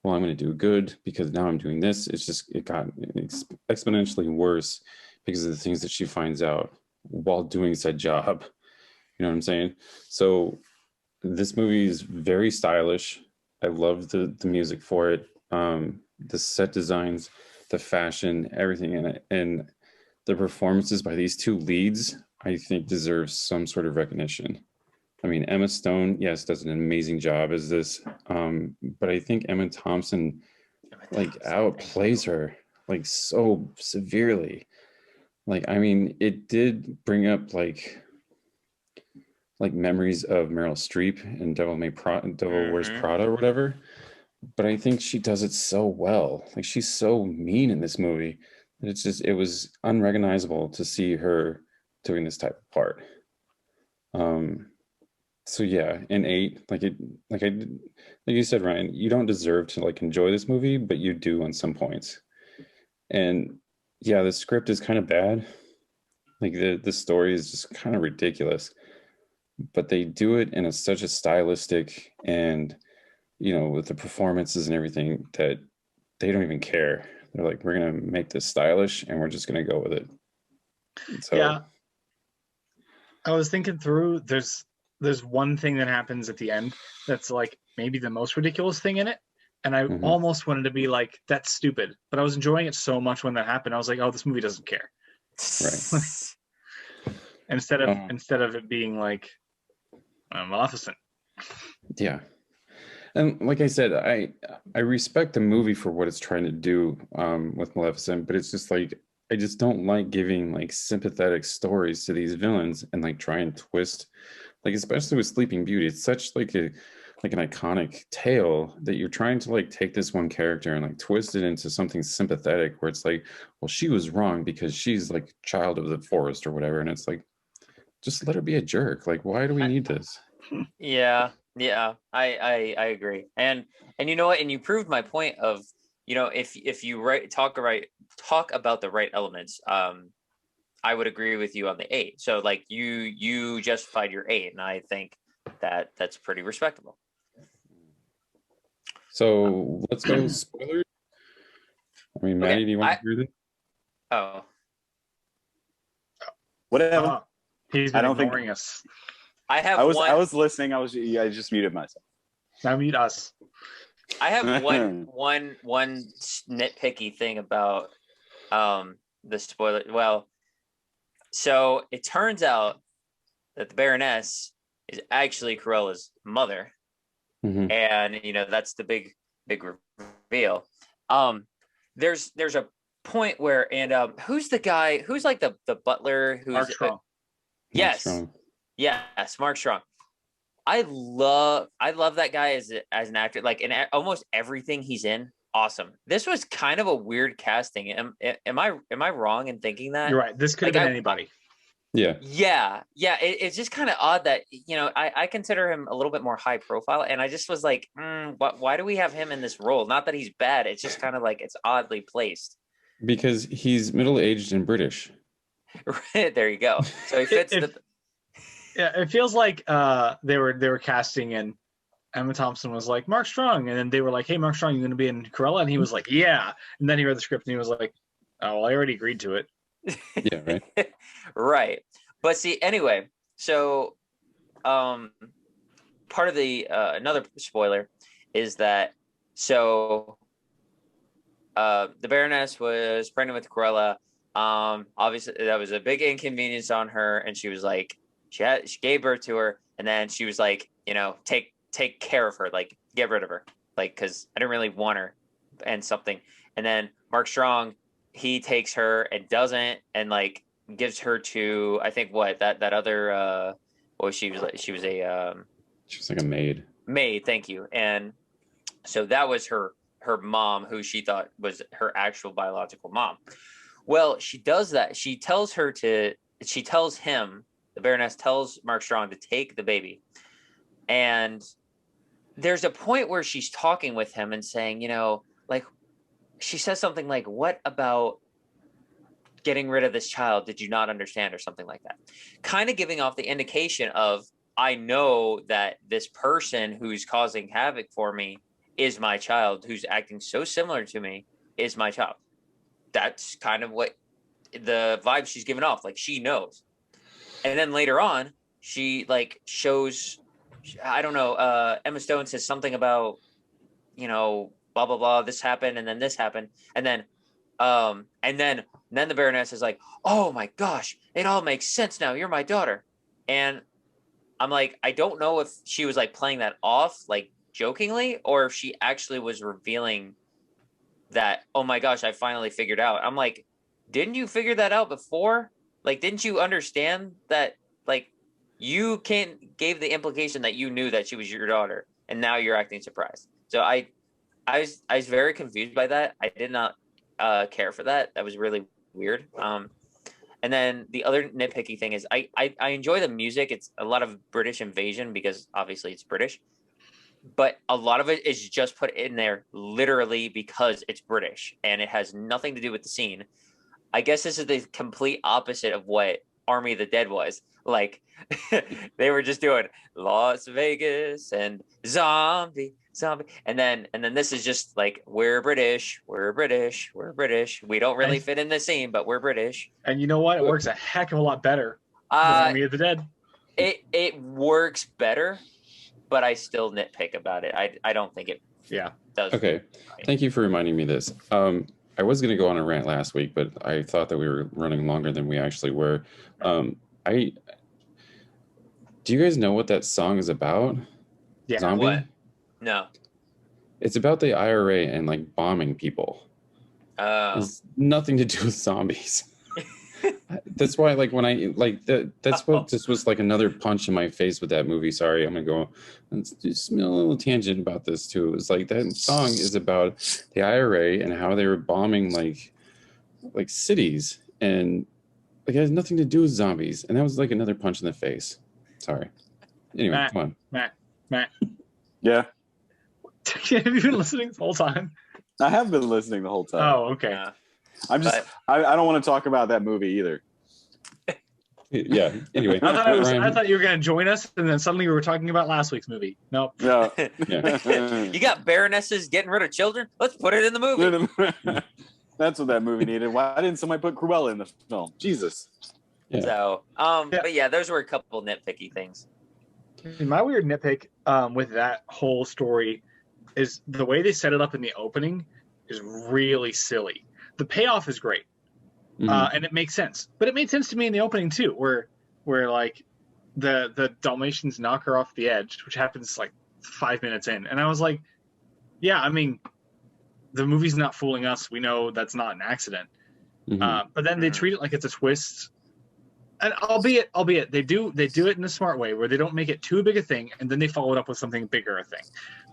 well, I'm going to do good because now I'm doing this. It's just, it got exponentially worse because of the things that she finds out while doing said job. You know what I'm saying? So this movie is very stylish. I love the music for it, the set designs, the fashion, everything in it, and the performances by these two leads, I think, deserves some sort of recognition. I mean, Emma Stone, yes, does an amazing job as this, but I think Emma Thompson like outplays her like so severely. Like, I mean, it did bring up like memories of Meryl Streep and Devil Wears Prada or whatever. But I think she does it so well. Like, she's so mean in this movie that it was unrecognizable to see her doing this type of part. So yeah, an 8, like you said, Ryan, you don't deserve to like enjoy this movie, but you do on some points. And yeah, the script is kind of bad. Like the story is just kind of ridiculous, but they do it in such a stylistic and, with the performances and everything, that they don't even care. They're like, we're going to make this stylish and we're just going to go with it. So yeah, I was thinking through, there's one thing that happens at the end that's like maybe the most ridiculous thing in it, and I almost wanted to be like, that's stupid, but I was enjoying it so much when that happened. I was like, oh, this movie doesn't care. Right. instead of it being like Maleficent. Yeah. And like I said, I respect the movie for what it's trying to do with Maleficent, but it's just like, I just don't like giving like sympathetic stories to these villains and like try and twist, like especially with Sleeping Beauty. It's such like an iconic tale that you're trying to like take this one character and like twist it into something sympathetic, where it's like, well, she was wrong because she's like child of the forest or whatever, and it's like, just let her be a jerk. Like, why do we need this? Yeah, I agree, and you know what? And you proved my point of, if you talk about the right elements, I would agree with you on the 8. So like you justified your 8, and I think that's pretty respectable. So let's go spoilers. I mean, Maddie, do you want to hear this? Oh, Whatever. He's been ignoring us. I was listening. I just muted myself. Now mute us. I have one nitpicky thing about the spoiler. Well, so it turns out that the Baroness is actually Cruella's mother, and that's the big reveal. There's point where, and who's the guy who's like the butler who's Mark Strong. yes, Strong. yes, Mark Strong. I love that guy as an actor. Like in almost everything he's in, awesome. This was kind of a weird casting. Am I wrong in thinking that? You're right. This could have Like, been anybody. Yeah. Yeah. It's just kind of odd that I consider him a little bit more high profile, and I just was like, why do we have him in this role? Not that he's bad. It's just kind of like it's oddly placed. Because he's middle-aged and British. There you go. So he fits Yeah, it feels like they were casting, and Emma Thompson was like Mark Strong, and then they were like, "Hey, Mark Strong, you going to be in Cruella?" And he was like, "Yeah." And then he read the script and he was like, "Oh, well, I already agreed to it." Yeah, right. Right. But see, anyway, so part of the another spoiler is that the Baroness was pregnant with Cruella. Obviously that was a big inconvenience on her, and she was like, she gave birth to her, and then she was like, take care of her, like get rid of her, like, because I didn't really want her and something. And then Mark Strong, he takes her and doesn't, and like gives her to, I think, that other she was like a maid. Thank you. And so that was her mom, who she thought was her actual biological mom. Well, she does that. She tells him, the Baroness tells Mark Strong to take the baby. And there's a point where she's talking with him and saying, like, she says something like, "What about getting rid of this child did you not understand?" or something like that. Kind of giving off the indication of, I know that this person who's causing havoc for me is my child, who's acting so similar to me is my child. That's kind of what the vibe she's giving off. Like, she knows. And then later on, she like shows, I don't know, Emma Stone says something about, blah, blah, blah, this happened, and then this happened. And then the Baroness is like, "Oh my gosh, it all makes sense now. You're my daughter." And I'm like, I don't know if she was like playing that off, like jokingly, or if she actually was revealing that, "Oh my gosh, I finally figured out." I'm like, didn't you figure that out before? Like, didn't you understand that? Like, you gave the implication that you knew that she was your daughter, and now you're acting surprised. So I was very confused by that. I did not care for that. That was really weird. And then the other nitpicky thing is I enjoy the music. It's a lot of British invasion because obviously it's British, but a lot of it is just put in there literally because it's British and it has nothing to do with the scene. I guess this is the complete opposite of what Army of the Dead was. Like, they were just doing Las Vegas and zombie, and then this is just like, we're British. We don't really fit in the scene, but we're British. And you know what? It works a heck of a lot better than Army of the Dead. It works better, but I still nitpick about it. I don't think it does. Okay. Right. Thank you for reminding me this. I was going to go on a rant last week, but I thought that we were running longer than we actually were. Do you guys know what that song is about? Yeah. Zombie? What? No. It's about the IRA and like bombing people. It's nothing to do with zombies. That's why, like, when I like that's what this was like another punch in my face with that movie. Sorry, I'm gonna go and just a little tangent about this too. It was like that song is about the IRA and how they were bombing like cities, and like it has nothing to do with zombies. And that was like another punch in the face. Sorry. Anyway, Matt, come on. Matt. Yeah, Have you been listening the whole time? I have been listening the whole time. Oh, okay. I'm just, I don't want to talk about that movie either. Yeah. Anyway, I thought you were going to join us, and then suddenly we were talking about last week's movie. Nope. No. You got baronesses getting rid of children? Let's put it in the movie. That's what that movie needed. Why didn't somebody put Cruella in the film? Jesus. Yeah. So, but yeah, those were a couple nitpicky things. My weird nitpick with that whole story is the way they set it up in the opening is really silly. The payoff is great, and it makes sense. But it made sense to me in the opening too, where like the Dalmatians knock her off the edge, which happens like 5 minutes in, and I was like, yeah, I mean, the movie's not fooling us. We know that's not an accident. Mhm. But then they treat it like it's a twist. And albeit they do it in a smart way where they don't make it too big a thing and then they follow it up with something bigger a thing.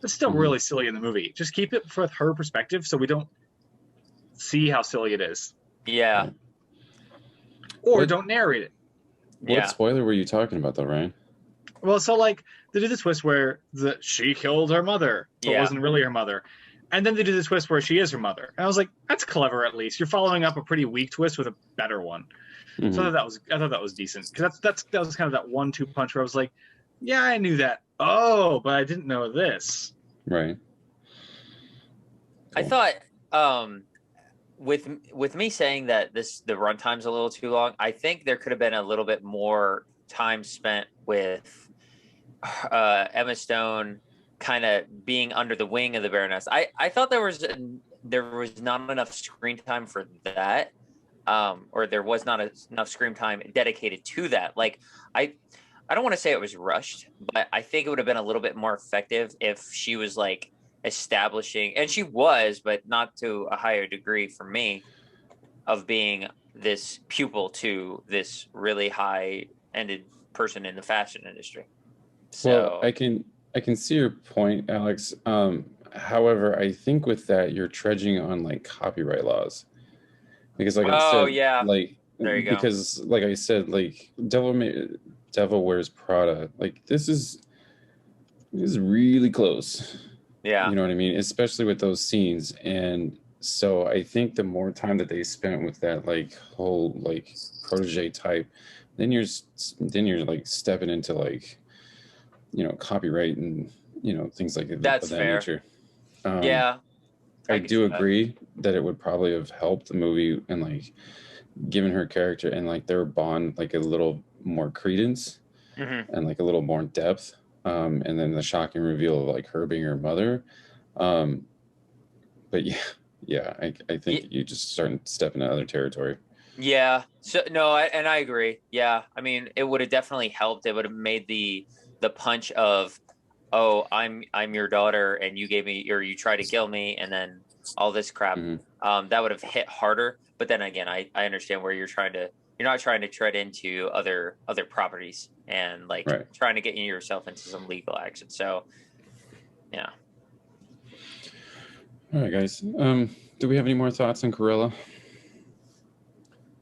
It's still really silly in the movie. Just keep it for her perspective so we don't see how silly it is. Yeah. Right. Or What- don't narrate it. What spoiler were you talking about, though, Ryan? Well, so like they do this twist where she killed her mother, but Yeah. wasn't really her mother. And then they do this twist where she is her mother. And I was like, that's clever at least. You're following up a pretty weak twist with a better one. Mhm. So I thought that was decent. Because that was kind of that 1-2 punch where I was like, yeah, I knew that. Oh, but I didn't know this. Right. I thought with me saying that the runtime's a little too long, I think there could have been a little bit more time spent with Emma Stone kind of being under the wing of the Baroness. I thought there was not enough screen time for that, or there was not enough screen time dedicated to that. Like I don't want to say it was rushed, but I think it would have been a little bit more effective if she was like establishing, and she was, but not to a higher degree for me, of being this pupil to this really high-ended person in the fashion industry. So Well, I can see your point, Alex. However, I think with that you're trudging on like copyright laws, because like I said, yeah, like there you go. because like I said, like Devil Wears Prada, like this is really close. Yeah, You know what I mean? Especially with those scenes. And so I think the more time that they spent with that like whole like protege type, then you're like stepping into like, you know, copyright and, you know, things like That's of that fair. nature. yeah. I can do see that. agree that it would probably have helped the movie and like given her character and like their bond like a little more credence Mhm. and like a little more depth. And then the shocking reveal of like her being her mother. But yeah, I think you just starting to step into other territory. Yeah. So no, I agree. Yeah. I mean, it would have definitely helped. It would have made the punch of, oh, I'm your daughter, and you gave me, or you tried to kill me, and then all this crap. That would have hit harder. But then again, I understand where you're not trying to tread into other properties and like trying to get yourself into some legal action. So yeah. All right, guys. Do we have any more thoughts on Cruella?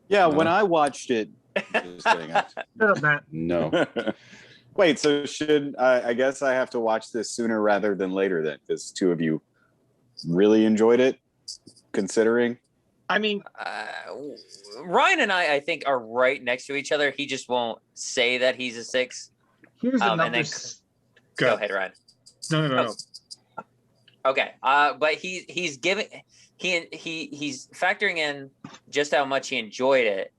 Yeah, when I watched it, just kidding. No. Wait, so I guess I have to watch this sooner rather than later then, because two of you really enjoyed it, considering. I mean, Ryan and I think, are right next to each other. He just won't say that he's a 6. Here's the and then numbers. go ahead, Ryan. No. Okay. But he's giving he's factoring in just how much he enjoyed it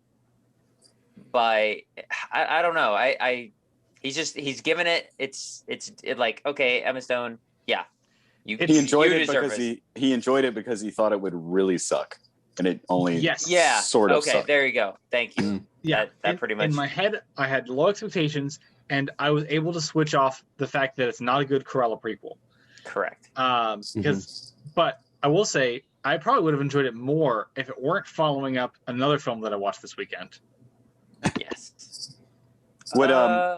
by I don't know. He's given it it's like, okay, Emma Stone, yeah. He enjoyed it because he thought it would really suck. And it only sort of okay, sucked. there you go. Thank you. Yeah. That pretty much. In my head, I had low expectations, and I was able to switch off the fact that it's not a good Cruella prequel. Correct. But I will say, I probably would have enjoyed it more if it weren't following up another film that I watched this weekend. Yes.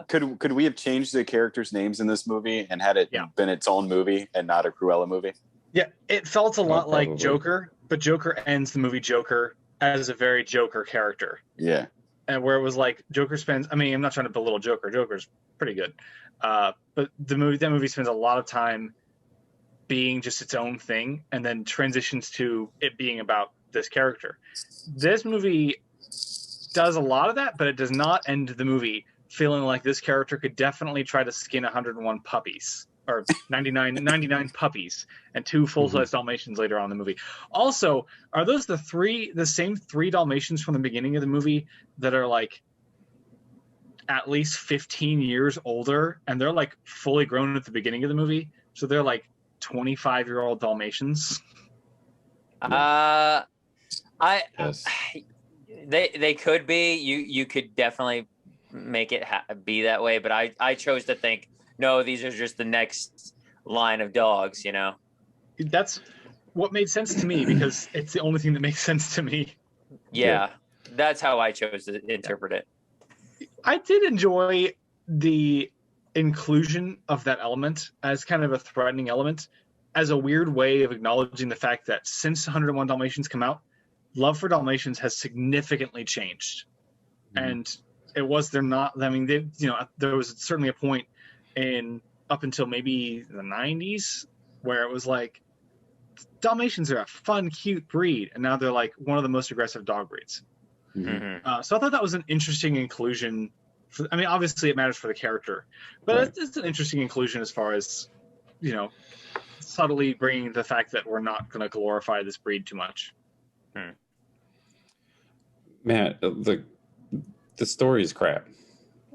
Could we have changed the characters' names in this movie and had it been its own movie and not a Cruella movie? Yeah, it felt a lot like probably. Joker, but Joker ends the movie Joker as a very Joker character. Yeah. And where it was like Joker spends, I mean, I'm not trying to belittle Joker. Joker's pretty good. But that movie spends a lot of time being just its own thing and then transitions to it being about this character. This movie does a lot of that, but it does not end the movie feeling like this character could definitely try to skin 101 puppies or 99 puppies and 2 full-size Dalmatians later on in the movie. Also, are those the same 3 Dalmatians from the beginning of the movie that are like at least 15 years older and they're like fully grown at the beginning of the movie? So they're like 25-year-old Dalmatians. They could be. You could definitely make it be that way, but I chose to think, no, these are just the next line of dogs, you know. That's what made sense to me, because it's the only thing that makes sense to me. Yeah, that's how I chose to interpret it. I did enjoy the inclusion of that element as kind of a threatening element, as a weird way of acknowledging the fact that since 101 Dalmatians come out, love for Dalmatians has significantly changed. And it was, they're not, I mean, they, you know, there was certainly a point in up until maybe the 90s where it was like, Dalmatians are a fun, cute breed, and now they're like one of the most aggressive dog breeds. Mhm. So I thought that was an interesting inclusion. I mean, obviously it matters for the character, but it's an interesting inclusion as far as, you know, subtly bringing the fact that we're not going to glorify this breed too much. Man, the story is crap.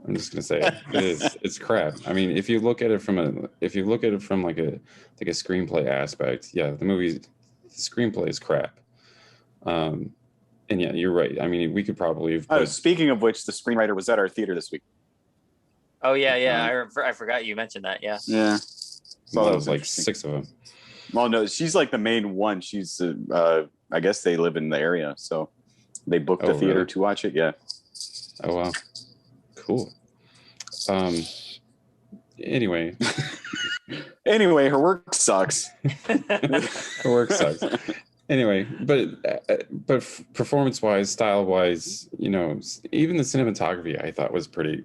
I'm just gonna say it. It's crap. I mean, if you look at it from like a screenplay aspect, yeah, the screenplay is crap. And yeah, you're right. I mean, we could probably have Speaking of which, the screenwriter was at our theater this week. Oh yeah. I forgot you mentioned that. Yeah. Yeah. So well, that there was was like interesting. 6 of them. Well, no, she's like the main one. She's, I guess they live in the area, so they booked a theater really? to watch it. Yeah. Oh wow, cool. Anyway, Anyway, her work sucks. her work sucks. Anyway, but performance-wise, style-wise, you know, even the cinematography I thought was pretty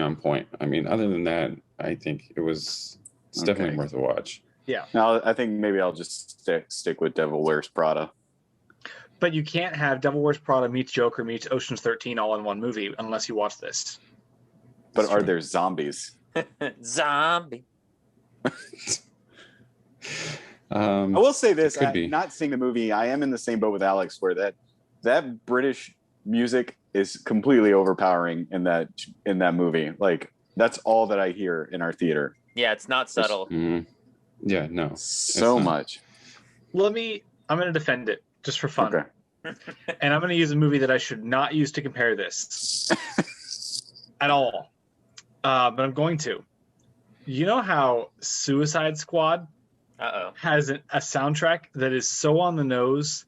on point. I mean, other than that, I think it's definitely worth a watch. Yeah. Now I think maybe I'll just stick with Devil Wears Prada. But you can't have Devil Wears Prada meets Joker meets Ocean's 13 all in one movie unless you watch this. But are there zombies? Zombie. I will say this: could be. not seeing the movie, I am in the same boat with Alex, where that British music is completely overpowering in that movie. Like that's all that I hear in our theater. Yeah, it's not subtle. Yeah, no, So much. I'm going to defend it just for fun. Okay. And I'm going to use a movie that I should not use to compare this at all. But I'm going to. You know how Suicide Squad has a soundtrack that is so on the nose,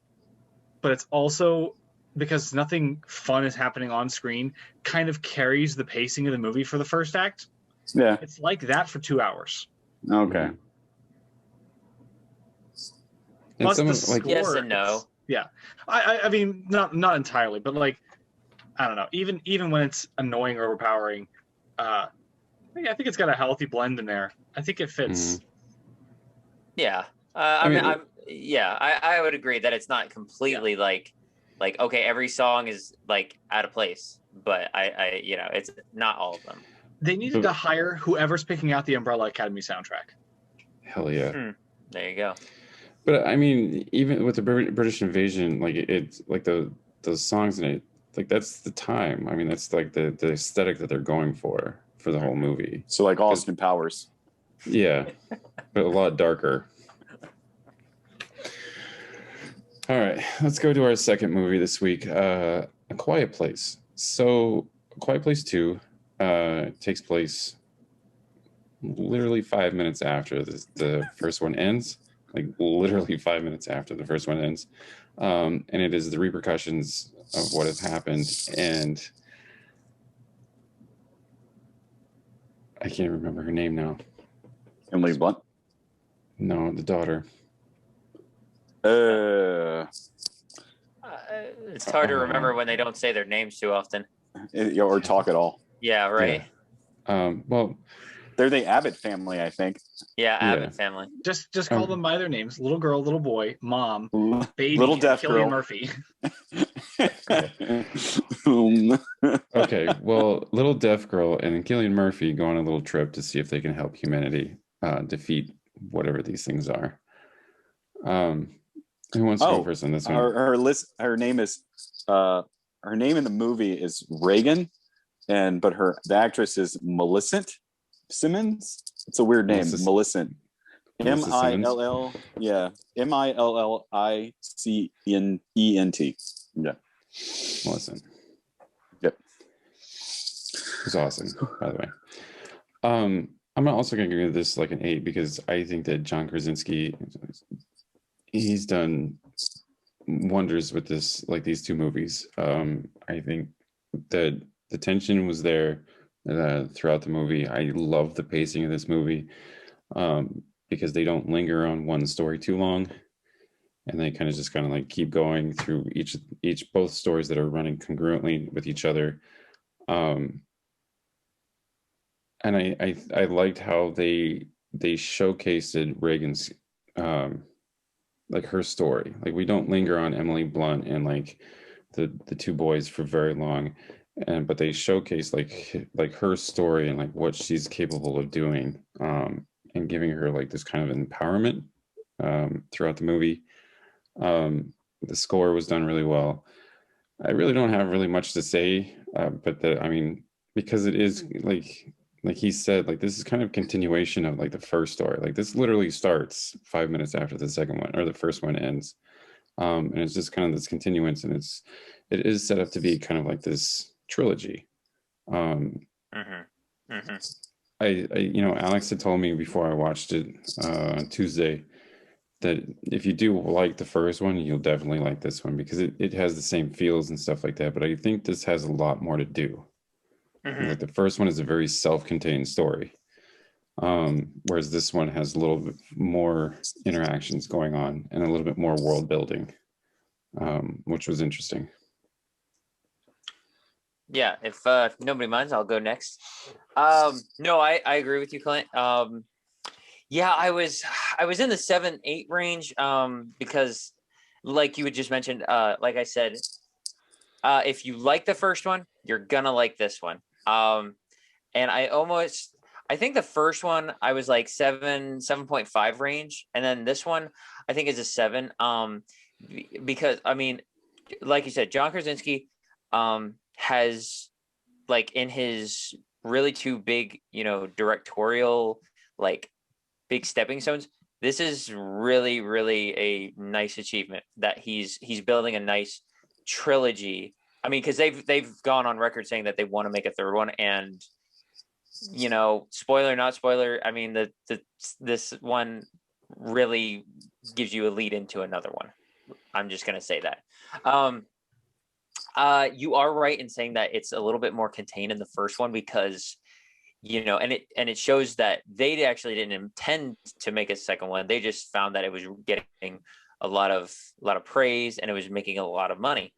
but it's also, because nothing fun is happening on screen, kind of carries the pacing of the movie for the first act? Yeah. It's like that for 2 hours. Okay. And Plus the someone, like, Yes score, and no. Yeah. I mean, not entirely, but like, I don't know. Even when it's annoying or overpowering, I think it's got a healthy blend in there. I think it fits. Yeah. I I would agree that it's not completely like okay, every song is like out of place, but I you know, it's not all of them. They needed to hire whoever's picking out the Umbrella Academy soundtrack. hell yeah. There you go. But I mean, even with the British invasion, like it's like those songs in it, like that's the time. I mean, that's like the aesthetic that they're going for the whole movie. So like Austin Powers. Yeah, but a lot darker. All right, let's go to our second movie this week, A Quiet Place. So, A Quiet Place 2 takes place literally 5 minutes after the first one ends. Like literally 5 minutes after the first one ends. And it is the repercussions of what has happened. And I can't remember her name now. Emily Blunt. No, the daughter. It's hard to remember when they don't say their names too often. Or talk at all. Yeah, right. Yeah. Well, they're the Abbott family, I think. Yeah, Abbott family. Just call them by their names: little girl, little boy, mom, baby, Little deaf Cillian girl. Murphy. okay, well, little deaf girl and Cillian Murphy go on a little trip to see if they can help humanity defeat whatever these things are. Who wants to go first on this one? Her name is her name in the movie is Reagan, but the actress is Millicent Simmons. It's a weird name, Millicent. Millicent. Millicent. Yeah. Millicent. Yep. It's awesome, by the way. I'm also going to give this like an 8 because I think that John Krasinski, he's done wonders with this, like these two movies. I think that the tension was there throughout the movie. I love the pacing of this movie because they don't linger on one story too long, and they kind of like keep going through each both stories that are running congruently with each other. And I liked how they showcased Reagan's like her story. Like we don't linger on Emily Blunt and like the two boys for very long, but they showcase like her story and like what she's capable of doing, and giving her like this kind of empowerment throughout the movie. The score was done really well. I really don't have really much to say, but I mean, because it is like he said, like this is kind of continuation of like the first story. Like this literally starts 5 minutes after the second one or the first one ends, and it's just kind of this continuance, and it is set up to be kind of like this trilogy. Alex had told me before I watched it on Tuesday that if you do like the first one, you'll definitely like this one because it has the same feels and stuff like that. But I think this has a lot more to do. Like the first one is a very self-contained story, whereas this one has a little bit more interactions going on and a little bit more world building, which was interesting. Yeah, if nobody minds, I'll go next. No, I agree with you, Clint. Yeah, I was in the 7-8 range because, like you had just mentioned, like I said, if you like the first one, you're gonna like this one. And I think the first one I was like 7.5 range, and then this one I think is a 7. Because I mean, like you said, John Krasinski has like in his really two big, directorial like big stepping stones. This is really, really a nice achievement that he's building a nice trilogy. I mean, because they've gone on record saying that they want to make a third one, and spoiler, not spoiler. I mean, this one really gives you a lead into another one. I'm just gonna say that. You are right in saying that it's a little bit more contained in the first one because and it shows that they actually didn't intend to make a second one. They just found that it was getting a lot of praise and it was making a lot of money.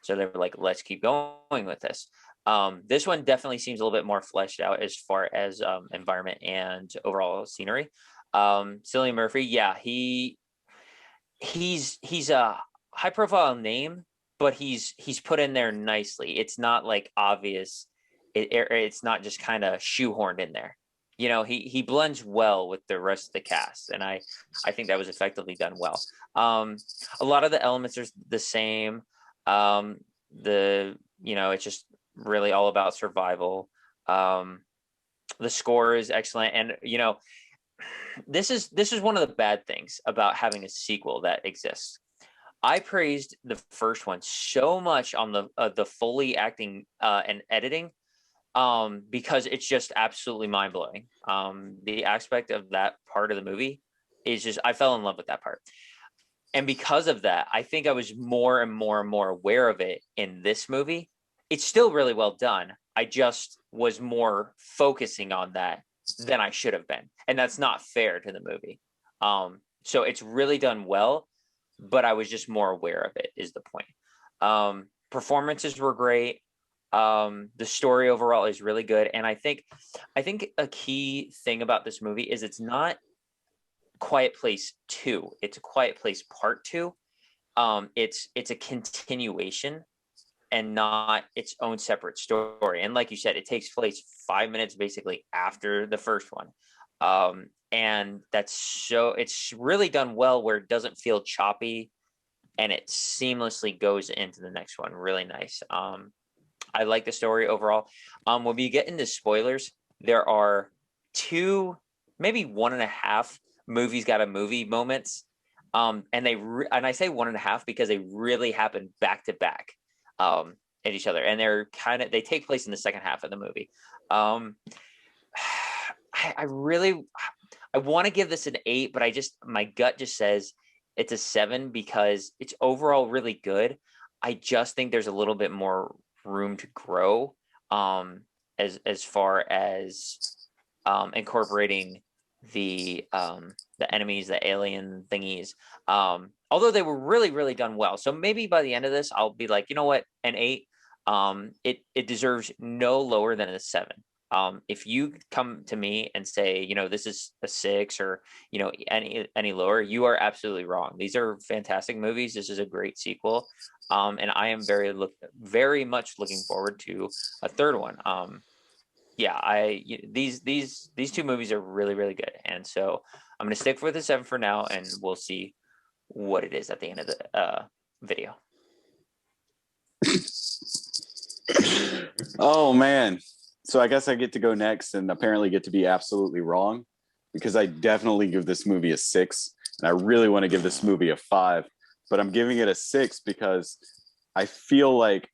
So they were like, let's keep going with this. This one definitely seems a little bit more fleshed out as far as environment and overall scenery. Cillian Murphy, yeah, he's a high profile name, but he's put in there nicely. It's not like obvious. It's not just kind of shoehorned in there. He blends well with the rest of the cast, and I think that was effectively done well. A lot of the elements are the same. It's just really all about survival. The score is excellent, and this is one of the bad things about having a sequel that exists. I praised the first one so much on the Foley acting and editing. Because it's just absolutely mind-blowing. The aspect of that part of the movie is just, I fell in love with that part. And because of that, I think I was more and more and more aware of it in this movie. It's still really well done. I just was more focusing on that than I should have been. And that's not fair to the movie. So it's really done well, but I was just more aware of it is the point. Performances were great. The story overall is really good, and I think a key thing about this movie is it's not Quiet Place 2, it's a Quiet Place Part 2. It's a continuation and not its own separate story. And like you said, it takes place 5 minutes basically after the first one. And it's really done well where it doesn't feel choppy and it seamlessly goes into the next one. Really nice. I like the story overall. When we get into spoilers, there are 2, maybe 1.5 movies got a movie moments. And I say 1.5 because they really happen back to back at each other. And they take place in the second half of the movie. I want to give this an 8, but my gut just says it's a 7 because it's overall really good. I just think there's a little bit more room to grow as far as incorporating the enemies, the alien thingies. Although they were really, really done well. So maybe by the end of this, I'll be like, you know what, an 8. It deserves no lower than a 7. If you come to me and say, you know, this is a 6 or, you know, any lower, you are absolutely wrong. These are fantastic movies. This is a great sequel. And I am very much looking forward to a third one. Yeah, these two movies are really, really good. And so I'm going to stick with a 7 for now, and we'll see what it is at the end of the video. Oh man. So I guess I get to go next and apparently get to be absolutely wrong, because I definitely give this movie a 6 and I really want to give this movie a 5, but I'm giving it a 6 because I feel like,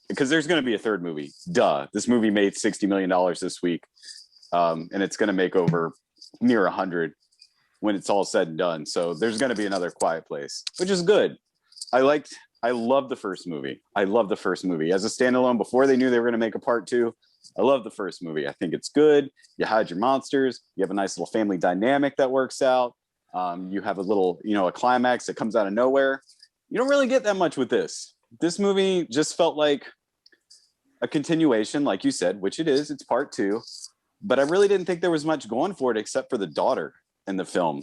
because there's going to be a third movie. Duh. This movie made $60 million this week. And it's going to make over near 100 when it's all said and done. So there's going to be another Quiet Place, which is good. I love the first movie. I love the first movie as a standalone before they knew they were going to make a part 2. I love the first movie. I think it's good. You hide your monsters. You have a nice little family dynamic that works out. You have a little, you know, a climax that comes out of nowhere. You don't really get that much with this. This movie just felt like a continuation, like you said, which it is. It's part 2. But I really didn't think there was much going for it except for the daughter in the film.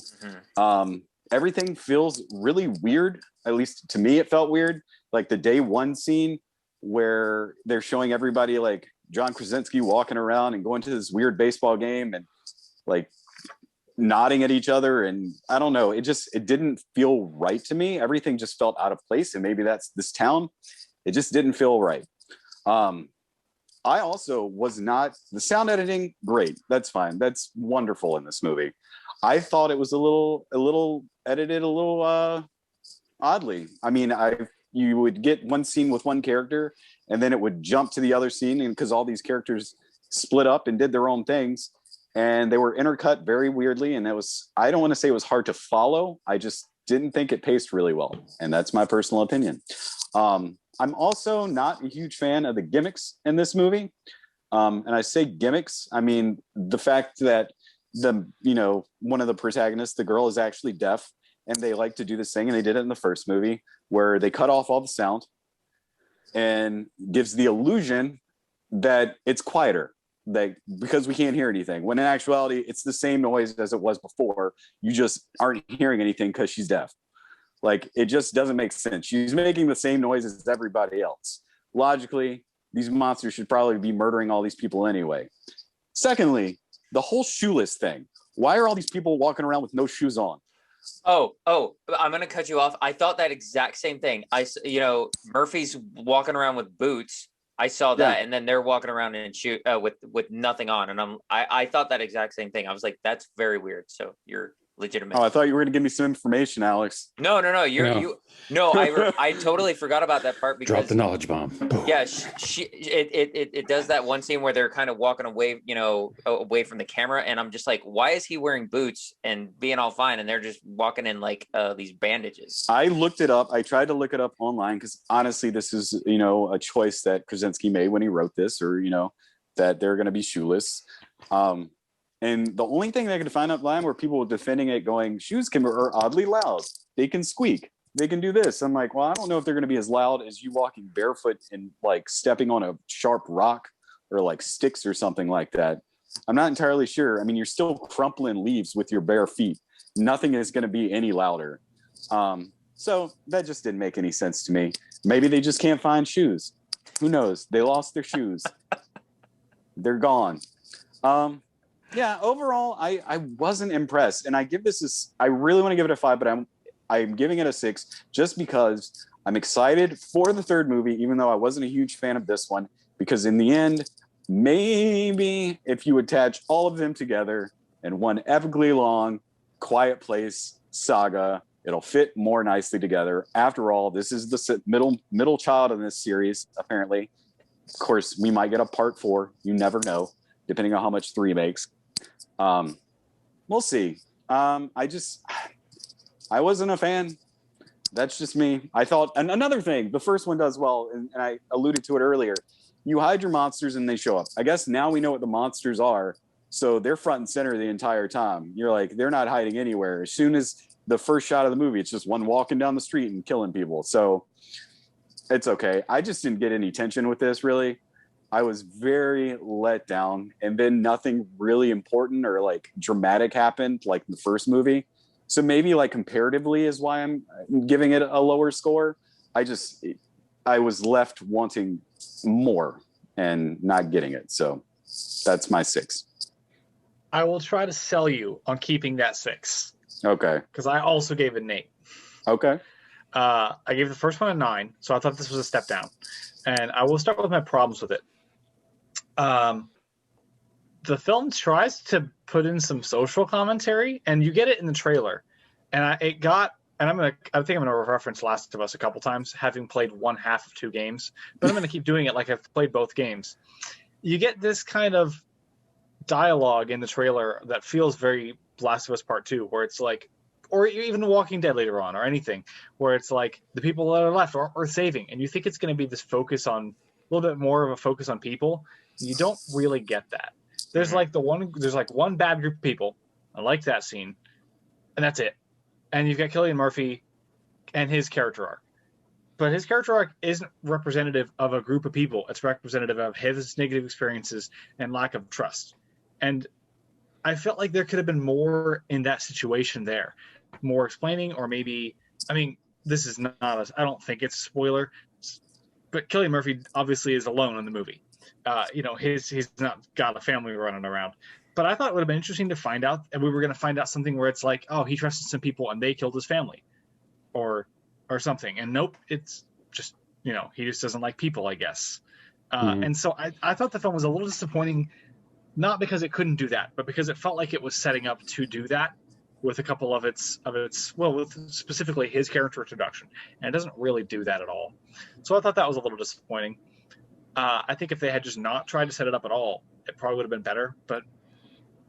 Mm-hmm. Everything feels really weird. At least to me, it felt weird. Like the day 1 scene where they're showing everybody like John Krasinski walking around and going to this weird baseball game and like nodding at each other. And I don't know, it didn't feel right to me. Everything just felt out of place. And maybe that's this town. It just didn't feel right. I also was not, the sound editing, great. That's fine. That's wonderful in this movie. I thought it was a little edited a little oddly. I mean, you would get one scene with one character and then it would jump to the other scene, and because all these characters split up and did their own things, and they were intercut very weirdly, and I don't want to say it was hard to follow. I just didn't think it paced really well, and that's my personal opinion. I'm also not a huge fan of the gimmicks in this movie. And I say gimmicks, I mean the fact that one of the protagonists, the girl, is actually deaf, and they like to do this thing, and they did it in the first movie where they cut off all the sound and gives the illusion that it's quieter, because we can't hear anything, when in actuality it's the same noise as it was before. You just aren't hearing anything because she's deaf. Like, it just doesn't make sense. She's making the same noise as everybody else. Logically, these monsters should probably be murdering all these people anyway. Secondly, the whole shoeless thing. Why are all these people walking around with no shoes on? Oh, I'm going to cut you off. I thought that exact same thing. Murphy's walking around with boots. I saw that. Yeah. And then they're walking around in shoe with nothing on. And I thought that exact same thing. I was like, that's very weird. So you're legitimate. Oh, I thought you were going to give me some information, Alex. No. I totally forgot about that part because drop the knowledge bomb. Yeah, it does that one scene where they're kind of walking away, away from the camera, and I'm just like, why is he wearing boots and being all fine, and they're just walking in like these bandages? I looked it up. I tried to look it up online because honestly, this is a choice that Krasinski made when he wrote this, or that they're going to be shoeless. And the only thing I could find online were people defending it, going, shoes are oddly loud. They can squeak. They can do this. I'm like, well, I don't know if they're going to be as loud as you walking barefoot and like stepping on a sharp rock or like sticks or something like that. I'm not entirely sure. I mean, you're still crumpling leaves with your bare feet. Nothing is going to be any louder. So that just didn't make any sense to me. Maybe they just can't find shoes. Who knows? They lost their shoes. They're gone. Yeah, overall, I wasn't impressed, and I really want to give it a 5, but I'm giving it a 6 just because I'm excited for the third movie, even though I wasn't a huge fan of this one, because in the end, maybe if you attach all of them together in one epically long Quiet Place saga, it'll fit more nicely together. After all, this is the middle child in this series, apparently. Of course, we might get a part 4. You never know, depending on how much 3 makes. We'll see. I wasn't a fan. That's just me. I thought, and another thing, the first one does well, and I alluded to it earlier. You hide your monsters and they show up. I guess now we know what the monsters are, so they're front and center the entire time. You're like, they're not hiding anywhere. As soon as the first shot of the movie, it's just one walking down the street and killing people. So it's okay. I just didn't get any tension with this, really. I was very let down, and then nothing really important or like dramatic happened like the first movie. So maybe like comparatively is why I'm giving it a lower score. I was left wanting more and not getting it. So that's my 6. I will try to sell you on keeping that 6. Okay. Because I also gave it an 8. Okay. I gave the first one a 9, so I thought this was a step down. And I will start with my problems with it. The film tries to put in some social commentary, and you get it in the trailer. And I think I'm gonna reference Last of Us a couple times, having played one half of 2 games, but I'm gonna keep doing it like I've played both games. You get this kind of dialogue in the trailer that feels very Last of Us Part 2, where it's like, or even Walking Dead later on, or anything, where it's like the people that are left are worth saving, and you think it's going to be this focus on a little bit more of a focus on people. You don't really get that. There's like one bad group of people. I like that scene, and that's it. And you've got Cillian Murphy and his character arc. But his character arc isn't representative of a group of people. It's representative of his negative experiences and lack of trust. And I felt like there could have been more in that situation there. More explaining, or maybe, I mean, this is not, I don't think it's a spoiler, but Cillian Murphy obviously is alone in the movie. He's not got a family running around. But I thought it would have been interesting to find out, and we were going to find out something where it's like, oh, he trusted some people and they killed his family, or something. And nope, it's just, he just doesn't like people, I guess. And so I thought the film was a little disappointing, not because it couldn't do that, but because it felt like it was setting up to do that with a couple of its with specifically his character introduction, and it doesn't really do that at all. So I thought that was a little disappointing. I think if they had just not tried to set it up at all, it probably would have been better. But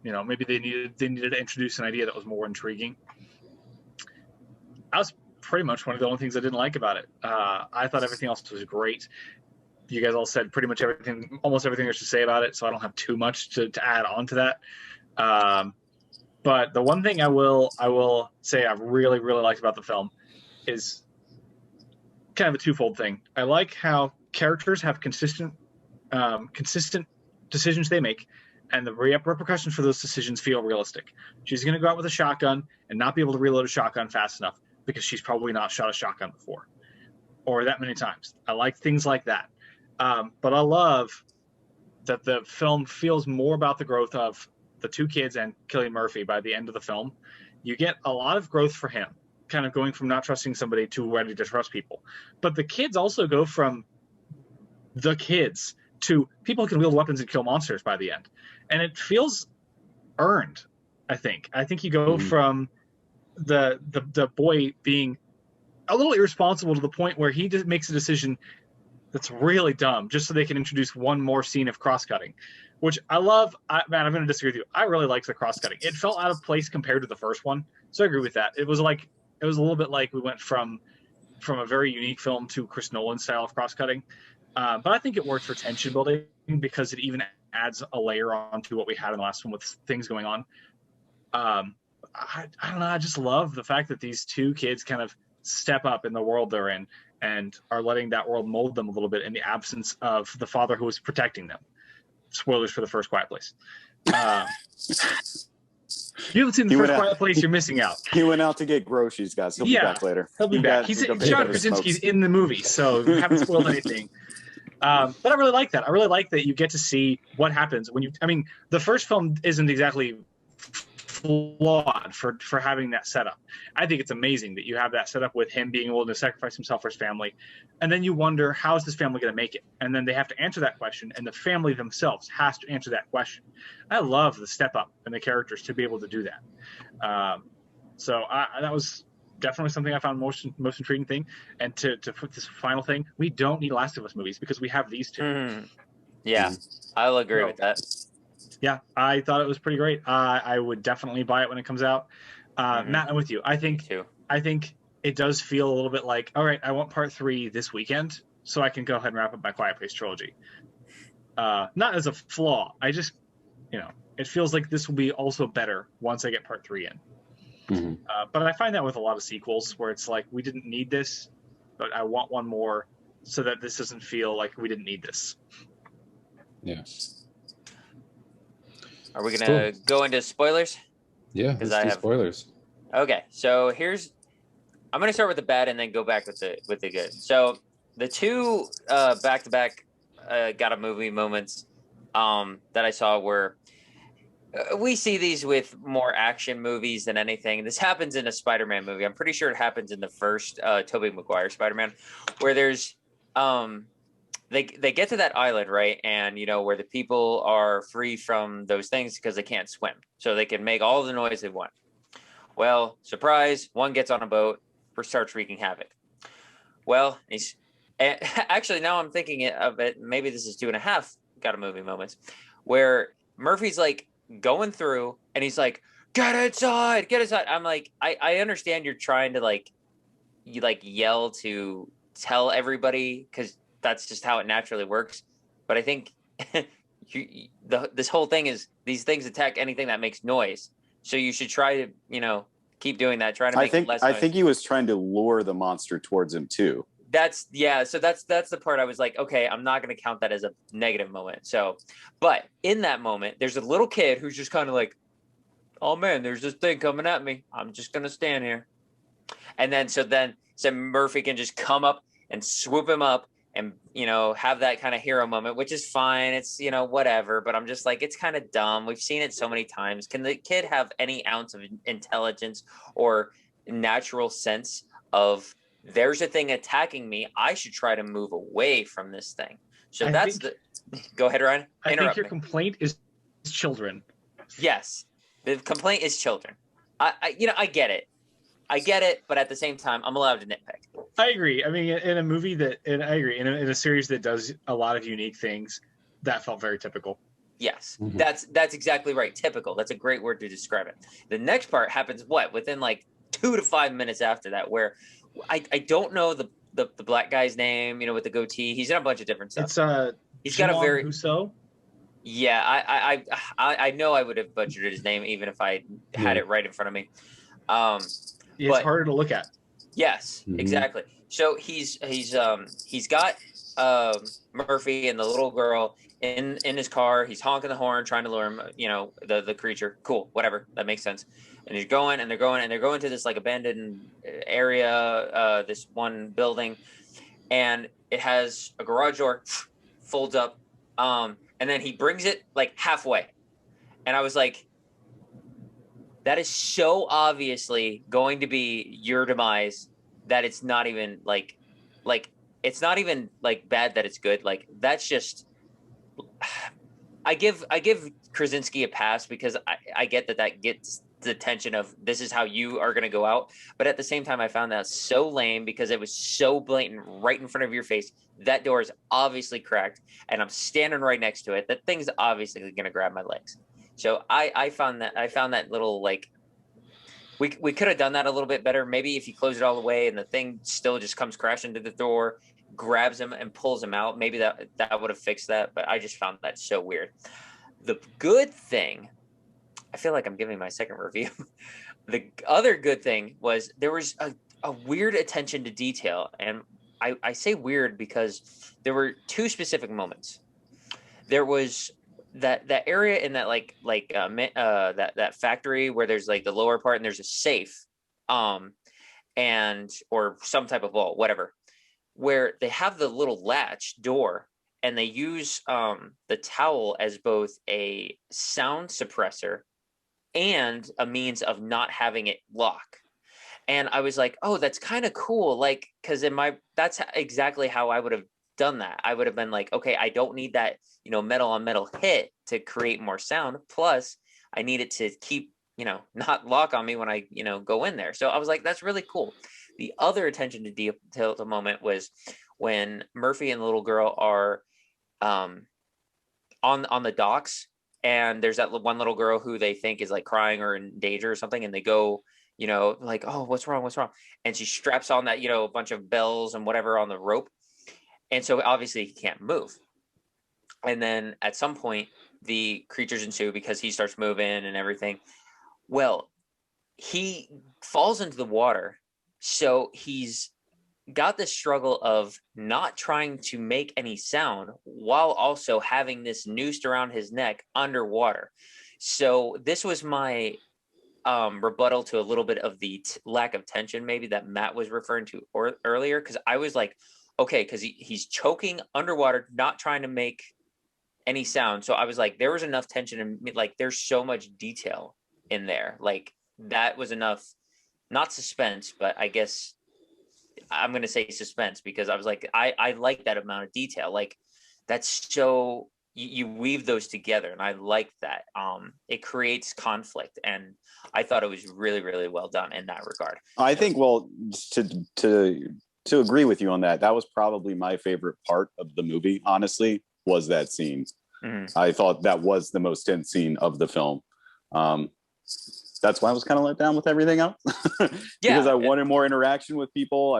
maybe they needed to introduce an idea that was more intriguing. That was pretty much one of the only things I didn't like about it. I thought everything else was great. You guys all said pretty much everything, almost everything I should say about it, so I don't have too much to add on to that. But the one thing I will say I really, really liked about the film is kind of a twofold thing. I like how characters have consistent decisions they make, and the repercussions for those decisions feel realistic. She's going to go out with a shotgun and not be able to reload a shotgun fast enough because she's probably not shot a shotgun before, or that many times. I like things like that. But I love that the film feels more about the growth of the 2 kids and Cillian Murphy by the end of the film. You get a lot of growth for him, kind of going from not trusting somebody to ready to trust people. But the kids also go from the kids to people who can wield weapons and kill monsters by the end. And it feels earned, I think. I think you go from the boy being a little irresponsible to the point where he just makes a decision that's really dumb just so they can introduce one more scene of cross-cutting, which I love. Man, I'm going to disagree with you. I really liked the cross-cutting. It felt out of place compared to the first one, so I agree with that. It was a little bit like we went from a very unique film to Chris Nolan style of cross-cutting. But I think it worked for tension building because it even adds a layer onto what we had in the last one with things going on. I don't know. I just love the fact that these 2 kids kind of step up in the world they're in and are letting that world mold them a little bit in the absence of the father who was protecting them. Spoilers for the first Quiet Place. You haven't seen the first Quiet Place, you're missing out. He went out to get groceries, guys. He'll be back later. He'll be back. John Krasinski's in the movie, so we haven't spoiled anything. But I really like that. I really like that you get to see what happens when the first film isn't exactly flawed for having that setup. I think it's amazing that you have that setup with him being able to sacrifice himself for his family, and then you wonder, how is this family going to make it? And then they have to answer that question, and the family themselves has to answer that question. I love the step up in the characters to be able to do that. So that was definitely something I found most intriguing thing. And to put this final thing, we don't need Last of Us movies because we have these 2. Yeah, I'll agree with that. Yeah, I thought it was pretty great. I would definitely buy it when it comes out. Matt, I'm with you. I think it does feel a little bit like, all right, I want part 3 this weekend so I can go ahead and wrap up my Quiet Place trilogy. Not as a flaw. I just, it feels like this will be also better once I get part 3 in. Mhm. But I find that with a lot of sequels where it's like, we didn't need this, but I want one more so that this doesn't feel like we didn't need this. Yeah. Are we gonna go into spoilers? Yeah, let's do spoilers. Okay, so I'm gonna start with the bad and then go back with the good. So the two back to back got a movie moments that I saw were we see these with more action movies than anything. This happens in a Spider-Man movie. I'm pretty sure it happens in the first Tobey Maguire Spider-Man, where there's they get to that island, right? And where the people are free from those things because they can't swim, so they can make all the noise they want. Well, surprise, one gets on a boat, starts wreaking havoc. Well, actually now I'm thinking of it. Maybe this is 2.5 got a movie moments where Murphy's like going through and he's like, get inside. I'm like, I understand you're trying to you yell to tell everybody because that's just how it naturally works. But I think this whole thing is these things attack anything that makes noise. So you should try to, keep doing that. Try to make it less noise. I think he was trying to lure the monster towards him too. So that's the part I was like, okay, I'm not going to count that as a negative moment. So, but in that moment, there's a little kid who's just kind of like, oh man, there's this thing coming at me. I'm just going to stand here. And then, so Murphy can just come up and swoop him up and, have that kind of hero moment, which is fine. It's, whatever, but I'm just like, it's kind of dumb. We've seen it so many times. Can the kid have any ounce of intelligence or natural sense of, there's a thing attacking me, I should try to move away from this thing? So go ahead, Ryan. I think your complaint is children. Yes, the complaint is children. I get it, but at the same time, I'm allowed to nitpick. I agree. I mean, in a movie in a series that does a lot of unique things, that felt very typical. Yes, that's exactly right. Typical. That's a great word to describe it. The next part happens within 2 to 5 minutes after that, where I don't know the black guy's name, with the goatee. He's in a bunch of different stuff. It's he's got a very Husso. Yeah, I know I would have butchered his name even if I had it right in front of me. It's harder to look at. Yes, exactly. So he's got Murphy and the little girl in his car. He's honking the horn, trying to lure him, the creature. Cool, whatever, that makes sense. And they're going to this abandoned area, this one building, and it has a garage door, folds up, and then he brings it halfway, and I was like, that is so obviously going to be your demise that it's not even it's not even bad that it's good. That's just, I give Krasinski a pass because I get that gets the tension of this is how you are going to go out. But at the same time, I found that so lame because it was so blatant right in front of your face. That door is obviously cracked and I'm standing right next to it. That thing's obviously going to grab my legs. So I found that little we could have done that a little bit better. Maybe if you close it all the way and the thing still just comes crashing to the door, grabs him and pulls him out. Maybe that would have fixed that. But I just found that so weird. The good thing, I feel like I'm giving my second review. The other good thing was there was a weird attention to detail. And I say weird because there were two specific moments. There was that area in that that factory where there's the lower part and there's a safe and or some type of vault, whatever, where they have the little latch door and they use the towel as both a sound suppressor and a means of not having it lock. And I was like, oh, that's kind of cool. Because that's exactly how I would have done that. I would have been like, okay, I don't need that, metal on metal hit to create more sound. Plus I need it to keep, not lock on me when I, go in there. So I was like, that's really cool. The other attention to detail at the moment was when Murphy and the little girl are on the docks, and there's that one little girl who they think is crying or in danger or something, and they go like, oh, what's wrong? And she straps on that, a bunch of bells and whatever on the rope. And so obviously he can't move. And then at some point, the creatures ensue because he starts moving and everything. Well, he falls into the water. So he's got this struggle of not trying to make any sound while also having this noosed around his neck underwater. So this was my rebuttal to a little bit of the lack of tension maybe that Matt was referring to earlier, because I was like, okay, because he's choking underwater, not trying to make any sound. So I was like, there was enough tension and like there's so much detail in there. Like that was enough, not suspense, but I guess I'm gonna say suspense, because I was like, I like that amount of detail. Like that's so you weave those together, and I like that. It creates conflict, and I thought it was really, really well done in that regard. I think, well, to agree with you on that, that was probably my favorite part of the movie, honestly, was that scene. Mm-hmm. I thought that was the most tense scene of the film. That's why I was kind of let down with everything else. Because I wanted more interaction with people.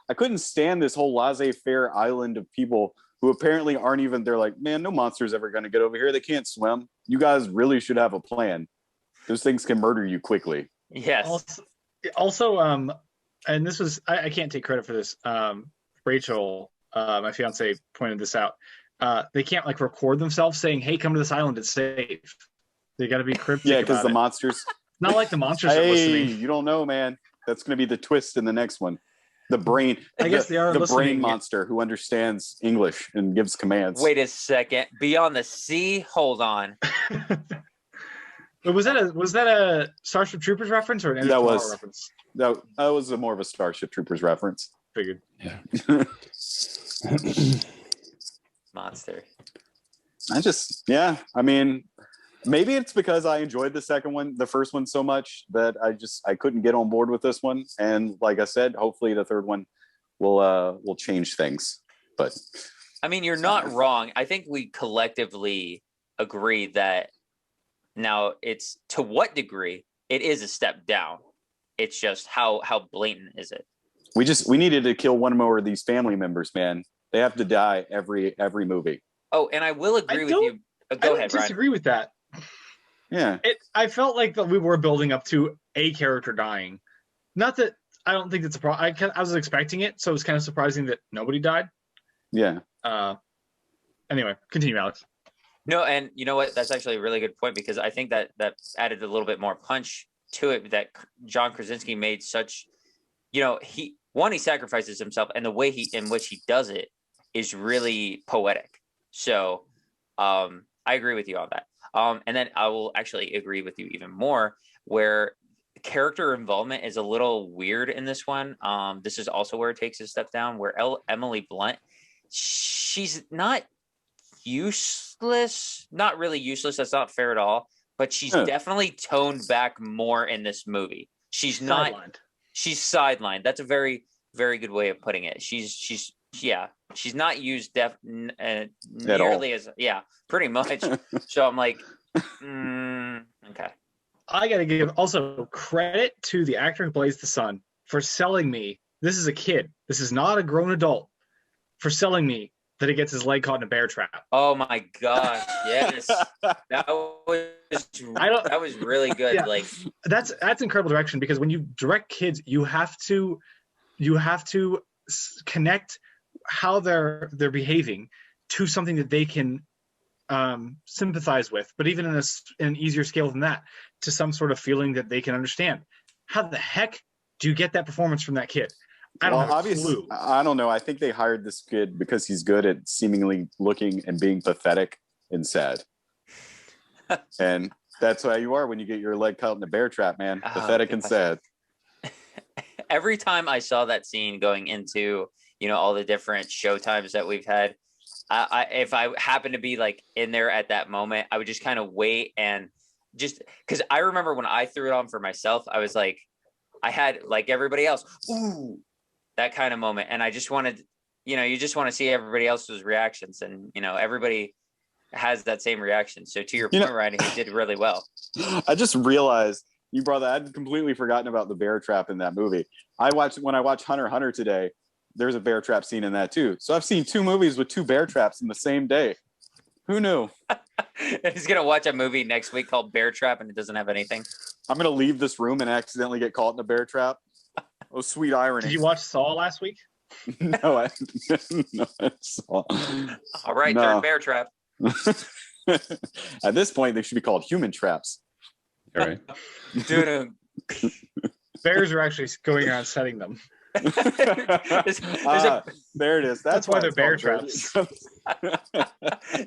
I couldn't stand this whole laissez-faire island of people who apparently aren't even, they're like, man, no monster's ever going to get over here. They can't swim. You guys really should have a plan. Those things can murder you quickly. Yes. Also, and this was, I can't take credit for this. Rachel, my fiance, pointed this out. They can't like record themselves saying, hey, come to this island, it's safe. They got to be cryptic. Yeah, because the monsters. Not like the monsters are listening. You don't know, man. That's going to be the twist in the next one. The brain. I guess they are the listening. brain monster who understands English and gives commands. Wait a second. Beyond the Sea? Hold on. But was that a Starship Troopers reference or an End of Tomorrow reference? That was more of a Starship Troopers reference. Figured. Yeah. Monster. I mean, maybe it's because I enjoyed the first one so much that I couldn't get on board with this one. And like I said, hopefully the third one will change things. But I mean, you're not wrong. I think we collectively agree that now it's, to what degree it is a step down. It's just how blatant is it? We needed to kill one more of these family members, man. They have to die every movie. Oh, and I will agree with you. Go ahead, I disagree with that. Yeah. I felt like that we were building up to a character dying. Not that I don't think it's a problem. I was expecting it, so it was kind of surprising that nobody died. Yeah. Anyway, continue, Alex. No, and you know what? That's actually a really good point, because I think that added a little bit more punch to it, that John Krasinski made such, he sacrifices himself, and the way in which he does it is really poetic. So I agree with you on that. And then I will actually agree with you even more, where character involvement is a little weird in this one. This is also where it takes a step down, where Emily Blunt, she's not useless, not really useless. That's not fair at all. But she's definitely toned back more in this movie. She's sidelined. That's a very, very good way of putting it. She's not used nearly as, pretty much. So I'm like, okay. I got to give also credit to the actor who plays the son for selling me. This is a kid. This is not a grown adult. For selling me that he gets his leg caught in a bear trap. Oh my gosh! Yes, that was really good. Yeah. Like that's incredible direction, because when you direct kids, you have to connect how they're behaving to something that they can sympathize with, but even in an easier scale than that, to some sort of feeling that they can understand. How the heck do you get that performance from that kid? I don't have a clue. I don't know. I think they hired this kid because he's good at seemingly looking and being pathetic and sad. And that's how you are when you get your leg caught in a bear trap, man. Pathetic and sad. Every time I saw that scene going into, all the different show times that we've had, if I happened to be like in there at that moment, I would just kind of wait, and just because I remember when I threw it on for myself, I was like, I had like everybody else, ooh, that kind of moment. And I just wanted, you just want to see everybody else's reactions, and, everybody has that same reaction. So to your point, Ryan, he did really well. I just realized, you brought that. I'd completely forgotten about the bear trap in that movie. When I watched Hunter x Hunter today, there's a bear trap scene in that too. So I've seen 2 movies with 2 bear traps in the same day. Who knew? He's gonna watch a movie next week called Bear Trap, and it doesn't have anything. I'm gonna leave this room and accidentally get caught in a bear trap. Oh, sweet irony. Did you watch Saw last week? No, I saw. All right, No. third Bear Trap. At this point, they should be called human traps. All right. Dude, Bears are actually going around setting them. There it is. That's why they're it's bear called traps.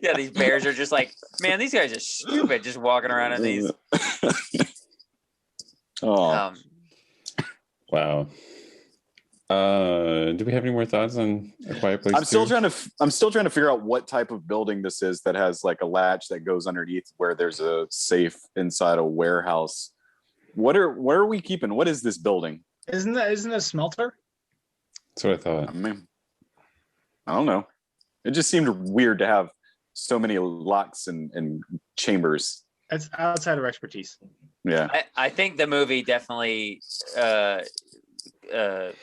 yeah, these bears are just like, man, these guys are stupid, just walking around in these. Oh, Wow. Do we have any more thoughts on A Quiet Place? I'm still trying to figure out what type of building this is that has like a latch that goes underneath where there's a safe inside a warehouse. Where are we keeping? What is this building? Isn't it a smelter? That's what I thought. I mean, I don't know. It just seemed weird to have so many locks and chambers. It's outside of expertise. Yeah. I think the movie definitely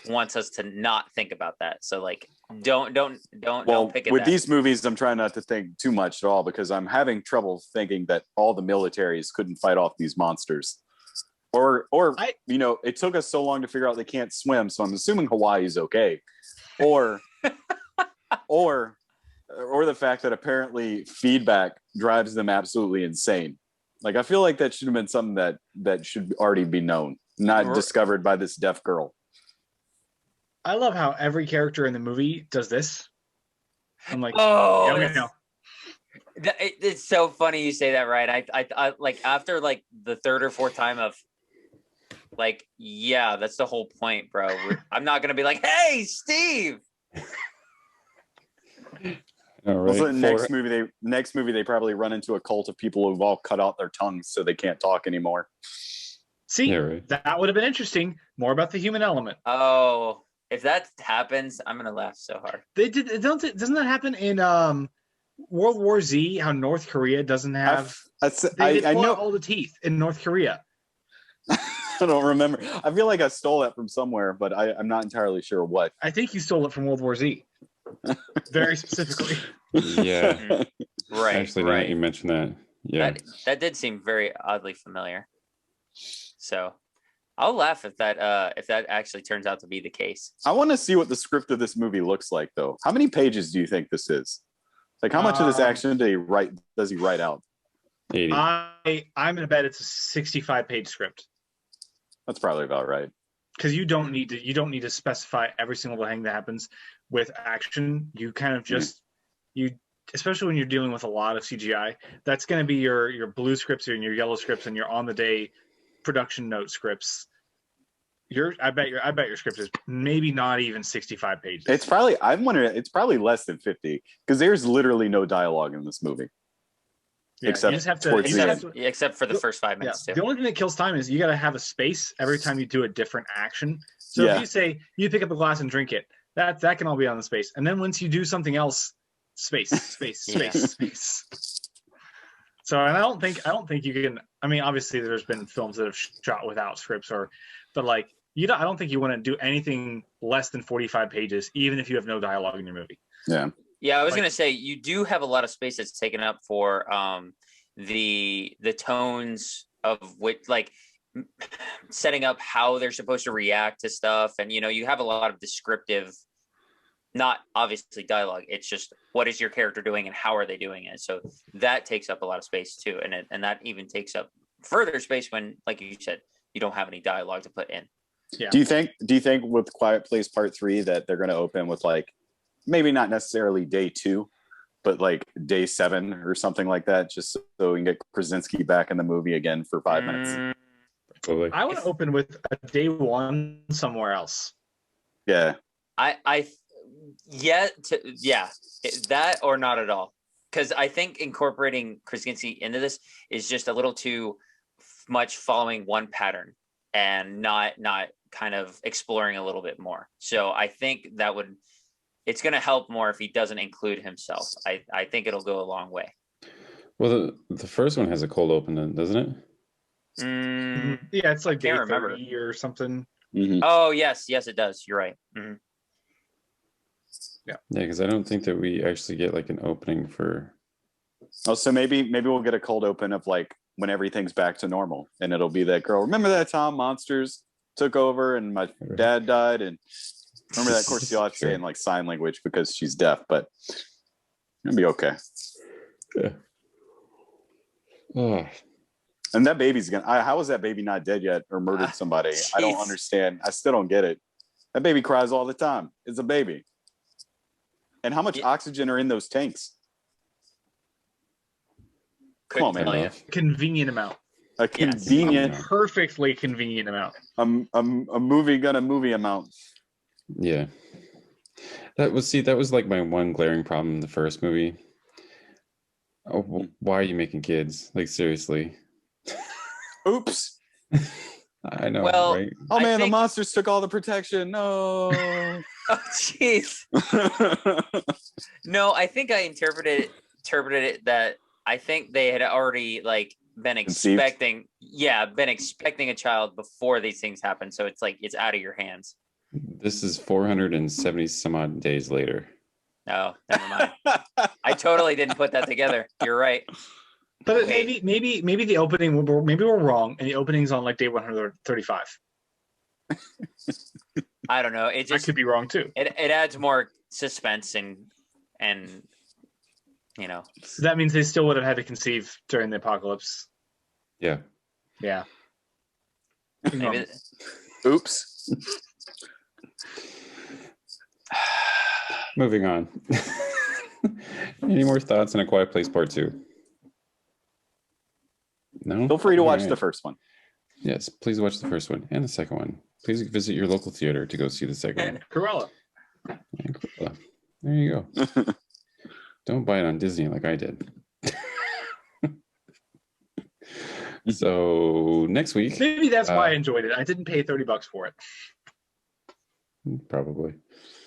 wants us to not think about that. So like, don't pick it. With these movies, I'm trying not to think too much at all because I'm having trouble thinking that all the militaries couldn't fight off these monsters. Or it took us so long to figure out they can't swim, so I'm assuming Hawaii's okay. Or the fact that apparently feedback drives them absolutely insane. Like I feel like that should have been something that should already be known, not discovered by this deaf girl. I love how every character in the movie does this. I'm like, oh, yeah, no. It's so funny you say that, right? I like after like the 3rd or 4th time of like, yeah, that's the whole point, bro. I'm not gonna be like, hey, Steve. All right. Also, next movie they probably run into a cult of people who've all cut out their tongues so they can't talk anymore. See, Yeah, right. that would have been interesting. More about the human element. Oh, if that happens, I'm gonna laugh so hard. Doesn't that happen in World War Z? How North Korea doesn't have they I pull know out all the teeth in North Korea. I don't remember. I feel like I stole that from somewhere, but I'm not entirely sure what. I think you stole it from World War Z. Very specifically. Yeah. Right. Actually, now that you mentioned that. Yeah. That did seem very oddly familiar. So I'll laugh if that actually turns out to be the case. I want to see what the script of this movie looks like, though. How many pages do you think this is? Like, how much of this action does he write out? 80. I'm gonna bet it's a 65-page script. That's probably about right. Because you don't need to specify every single thing that happens with action. You kind of just especially when you're dealing with a lot of CGI, that's going to be your blue scripts and your yellow scripts and your on the day production note scripts. I bet your script is maybe not even 65 pages. It's probably less than 50 because there's literally no dialogue in this movie. Yeah, except except for the first 5 minutes too. The only thing that kills time is you got to have a space every time you do a different action. So if you say you pick up a glass and drink it, that can all be on the space. And then once you do something else, space. So and I don't think you can. I mean, obviously there's been films that have shot without scripts, but like I don't think you want to do anything less than 45 pages, even if you have no dialogue in your movie. Yeah. Yeah, I was gonna say you do have a lot of space that's taken up for the tones of which, like setting up how they're supposed to react to stuff, and you have a lot of descriptive, not obviously dialogue. It's just what is your character doing and how are they doing it. So that takes up a lot of space too, and that even takes up further space when, like you said, you don't have any dialogue to put in. Yeah. Do you think with Quiet Place Part 3 that they're going to open with like maybe not necessarily day 2, but like day 7 or something like that, just so we can get Krasinski back in the movie again for 5 minutes? Probably. I want to open with a day 1 somewhere else. Yeah. That or not at all, because I think incorporating Krasinski into this is just a little too much following one pattern and not kind of exploring a little bit more. So I think it's going to help more if he doesn't include himself. I think it'll go a long way. Well, the first one has a cold open, doesn't it? Yeah, it's like I can't day remember. 30 or something. Mhm. Oh yes, it does. You're right. Mhm. Yeah, because I don't think that we actually get like an opening for. Oh, so maybe we'll get a cold open of like when everything's back to normal, and it'll be that girl. Remember that time monsters took over and my dad died, and remember that. Of course, you'll have to say in like sign language because she's deaf, but it'll be okay. Yeah. Oh, And that baby's gonna. How is that baby not dead yet or murdered somebody? I don't Jeez. understand. I still don't get it. That baby cries all the time. It's a baby. And how much oxygen are in those tanks? Come on, Couldn't man. tell you. Convenient amount. A convenient, Perfectly convenient amount. a movie amount. yeah. That was like my one glaring problem in the first movie. Oh, why are you making kids? Like, seriously. Oops. I know, Well, right? Oh I man, the think- monsters took all the protection. No. Oh jeez. No, I think I interpreted it that I think they had already like been Conceived? been expecting a child before these things happen. So it's like it's out of your hands. This is 470 some odd days later. Oh, never mind. I totally didn't put that together. You're right. But Wait. maybe the opening, maybe we're wrong, and the opening's on like day 135. I don't know. It I just could be wrong too. it adds more suspense and you know. So that means they still would have had to conceive during the apocalypse. Yeah. Yeah. Maybe Oops. Moving on. Any more thoughts on A Quiet Place Part 2? No? Feel free to watch All the right. first one. Yes, please watch the first one and the second one. Please visit your local theater to go see the second one. Cruella. And Cruella. There you go. Don't buy it on Disney like I did. So next week, Maybe that's why I enjoyed it. I didn't pay $30 for it. probably.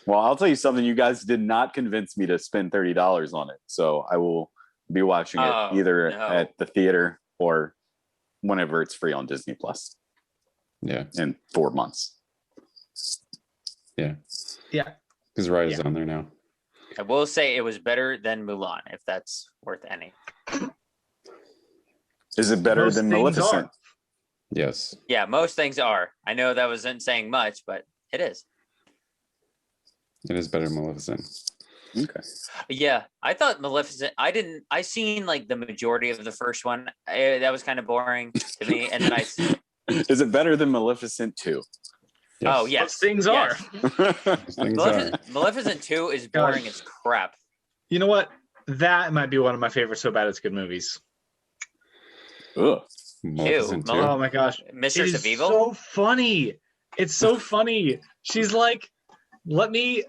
Well, I'll tell you something. You guys did not convince me to spend $30 on it, so I will be watching it either at the theater or whenever it's free on Disney Plus. Yeah. In 4 months. Yeah. Yeah. Because Ride is on there now. I will say it was better than Mulan, if that's worth any. Is it better Most than things Maleficent? are. Yes. Yeah, most things are. I know that wasn't saying much, but it is. It is better than Maleficent. Okay. Yeah, I thought Maleficent. I seen like the majority of the first one. That was kind of boring to me. And then Is it better than Maleficent 2? Yes. Oh yes, Most things yes. Things are. Maleficent 2 is boring as crap. You know what? That might be one of my favorite So Bad It's Good movies. Ugh. Maleficent Ew, 2. Oh my gosh. Mistress It of is Evil. so funny. It's so funny. She's like, let me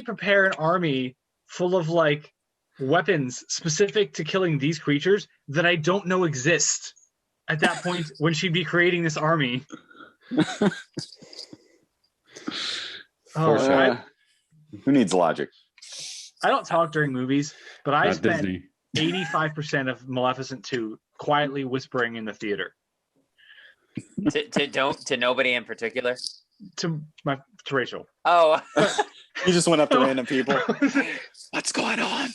prepare an army full of like weapons specific to killing these creatures that I don't know exist at that point when she'd be creating this army. Foreshadow. Who needs logic? I don't talk during movies, but I Not spent Disney. 85% of Maleficent 2 quietly whispering in the theater to nobody in particular. to Rachel. Oh, You just went up to random people. What's going on?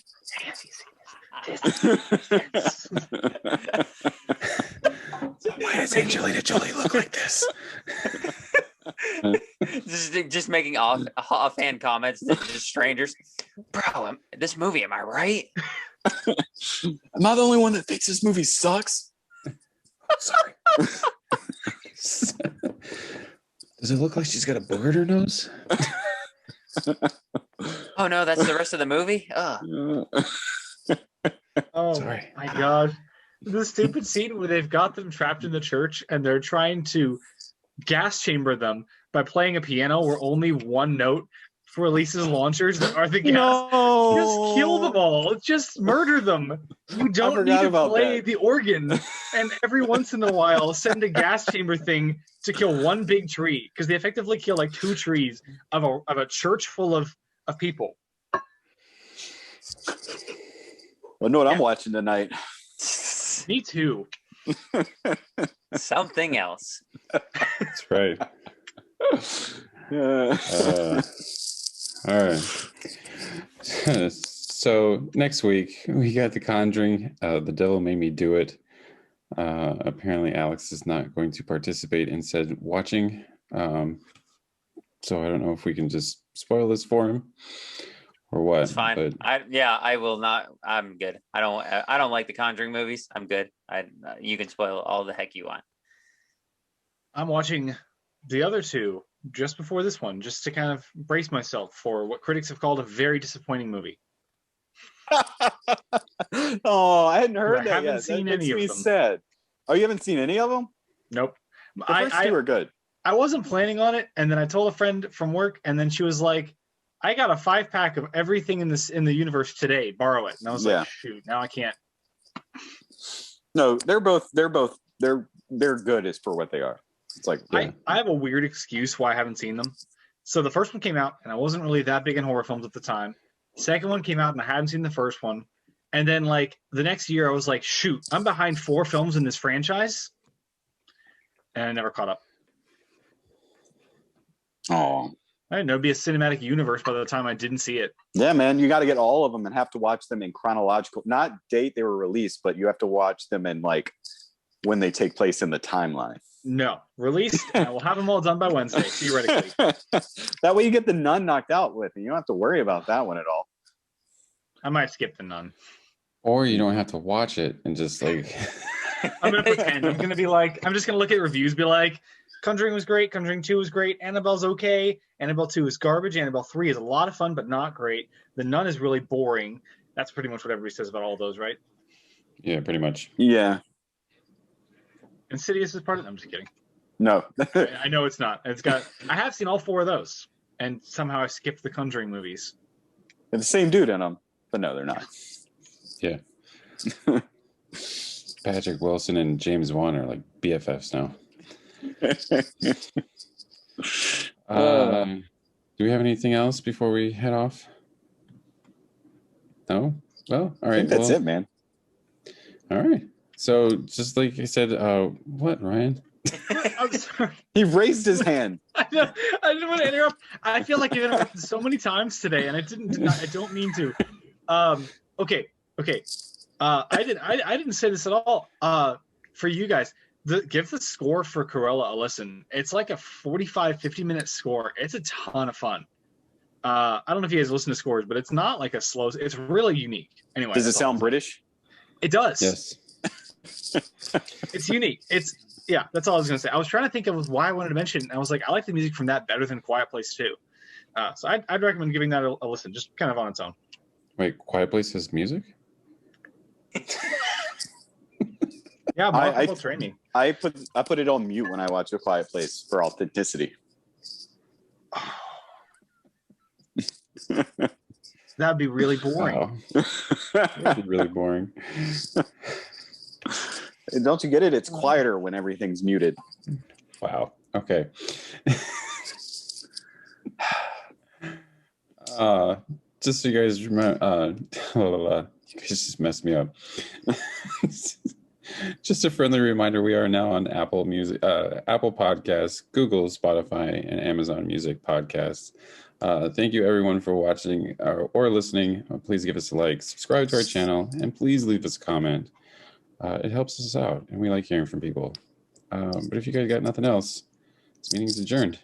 Why does Angelina Jolie look like this? just making offhand comments to just strangers. Bro, this movie, am I right? Am I the only one that thinks this movie sucks? Sorry. Does it look like she's got a booger in her nose? Oh no, that's the rest of the movie. Oh, Oh Sorry. my god. The stupid scene where they've got them trapped in the church and they're trying to gas chamber them by playing a piano where only one note releases launchers that are the gas. No. Just kill them all. Just murder them. You don't need forgot to about play that. the organ. And every once in a while, send a gas chamber thing to kill one big tree because they effectively kill like 2 trees of a church full of people. Well, know what I'm watching tonight? Me too. Something else. That's right. Yeah. All right. So next week we got The Conjuring. The Devil Made Me Do It. Apparently Alex is not going to participate in said watching. So I don't know if we can just spoil this for him or what. It's fine. But I will not. I'm good. I don't like the Conjuring movies. I'm good. You can spoil all the heck you want. I'm watching the other two just before this one, just to kind of brace myself for what critics have called a very disappointing movie. Oh, I hadn't heard I that haven't yet. seen That any makes of me them. sad. Oh, you haven't seen any of them? Nope. The first two are good. I wasn't planning on it, and then I told a friend from work, and then she was like, "I got a 5-pack of everything in the universe today. Borrow it." And I was like, "Shoot, now I can't." No, they're good as for what they are. It's like I have a weird excuse why I haven't seen them. So the first one came out, and I wasn't really that big in horror films at the time. Second one came out, and I hadn't seen the first one. And then like the next year, I was like, "Shoot, I'm behind 4 films in this franchise," and I never caught up. oh. I didn't know it'd be a cinematic universe by the time I didn't see it. Yeah, man, you got to get all of them and have to watch them in chronological, not date they were released, but you have to watch them in like when they take place in the timeline. No, released, and I will have them all done by Wednesday, theoretically. That way you get the Nun knocked out with, and you don't have to worry about that one at all. I might skip the Nun. or you don't have to watch it and just like I'm gonna pretend. I'm gonna be like, I'm just gonna look at reviews, be like, Conjuring was great, Conjuring 2 was great, Annabelle's okay, Annabelle 2 is garbage, Annabelle 3 is a lot of fun but not great. The Nun is really boring. That's pretty much what everybody says about all those, right? yeah, pretty much. Yeah. Insidious is part of it. I'm just kidding. No. I know it's not. It's got. I have seen all 4 of those, and somehow I skipped the Conjuring movies. They're the same dude in them, but no, they're not. Yeah. Patrick Wilson and James Wan are like BFFs now. Do we have anything else before we head off? No? Well, all right. I think that's it, man. All right. So just like I said, what, Ryan? I'm sorry. He raised his hand. I didn't want to interrupt. I feel like you've interrupted so many times today, and I don't mean to. Okay. I didn't say this at all. For you guys, give the score for Cruella a listen. It's like a 45-50-minute score. It's a ton of fun. I don't know if you guys listen to scores, but it's not like a slow. It's really unique. Anyway, Does it sound British? It does. Yes. It's unique. Yeah, that's all I was gonna say. I was trying to think of why I wanted to mention it, and I was like, I like the music from that better than Quiet Place 2. So I'd recommend giving that a listen, just kind of on its own. Wait, Quiet Place has music? Yeah, Mark will train me. I put it on mute when I watch A Quiet Place for authenticity. That'd be really boring. Oh. That'd be really boring. Don't you get it? It's quieter when everything's muted. Wow. Okay. Just so you guys remember, you guys just messed me up. Just a friendly reminder: we are now on Apple Music, Apple Podcasts, Google, Spotify, and Amazon Music Podcasts. Thank you, everyone, for watching or listening. Please give us a like, subscribe to our channel, and please leave us a comment. It helps us out, and we like hearing from people. But if you guys got nothing else, this meeting is adjourned.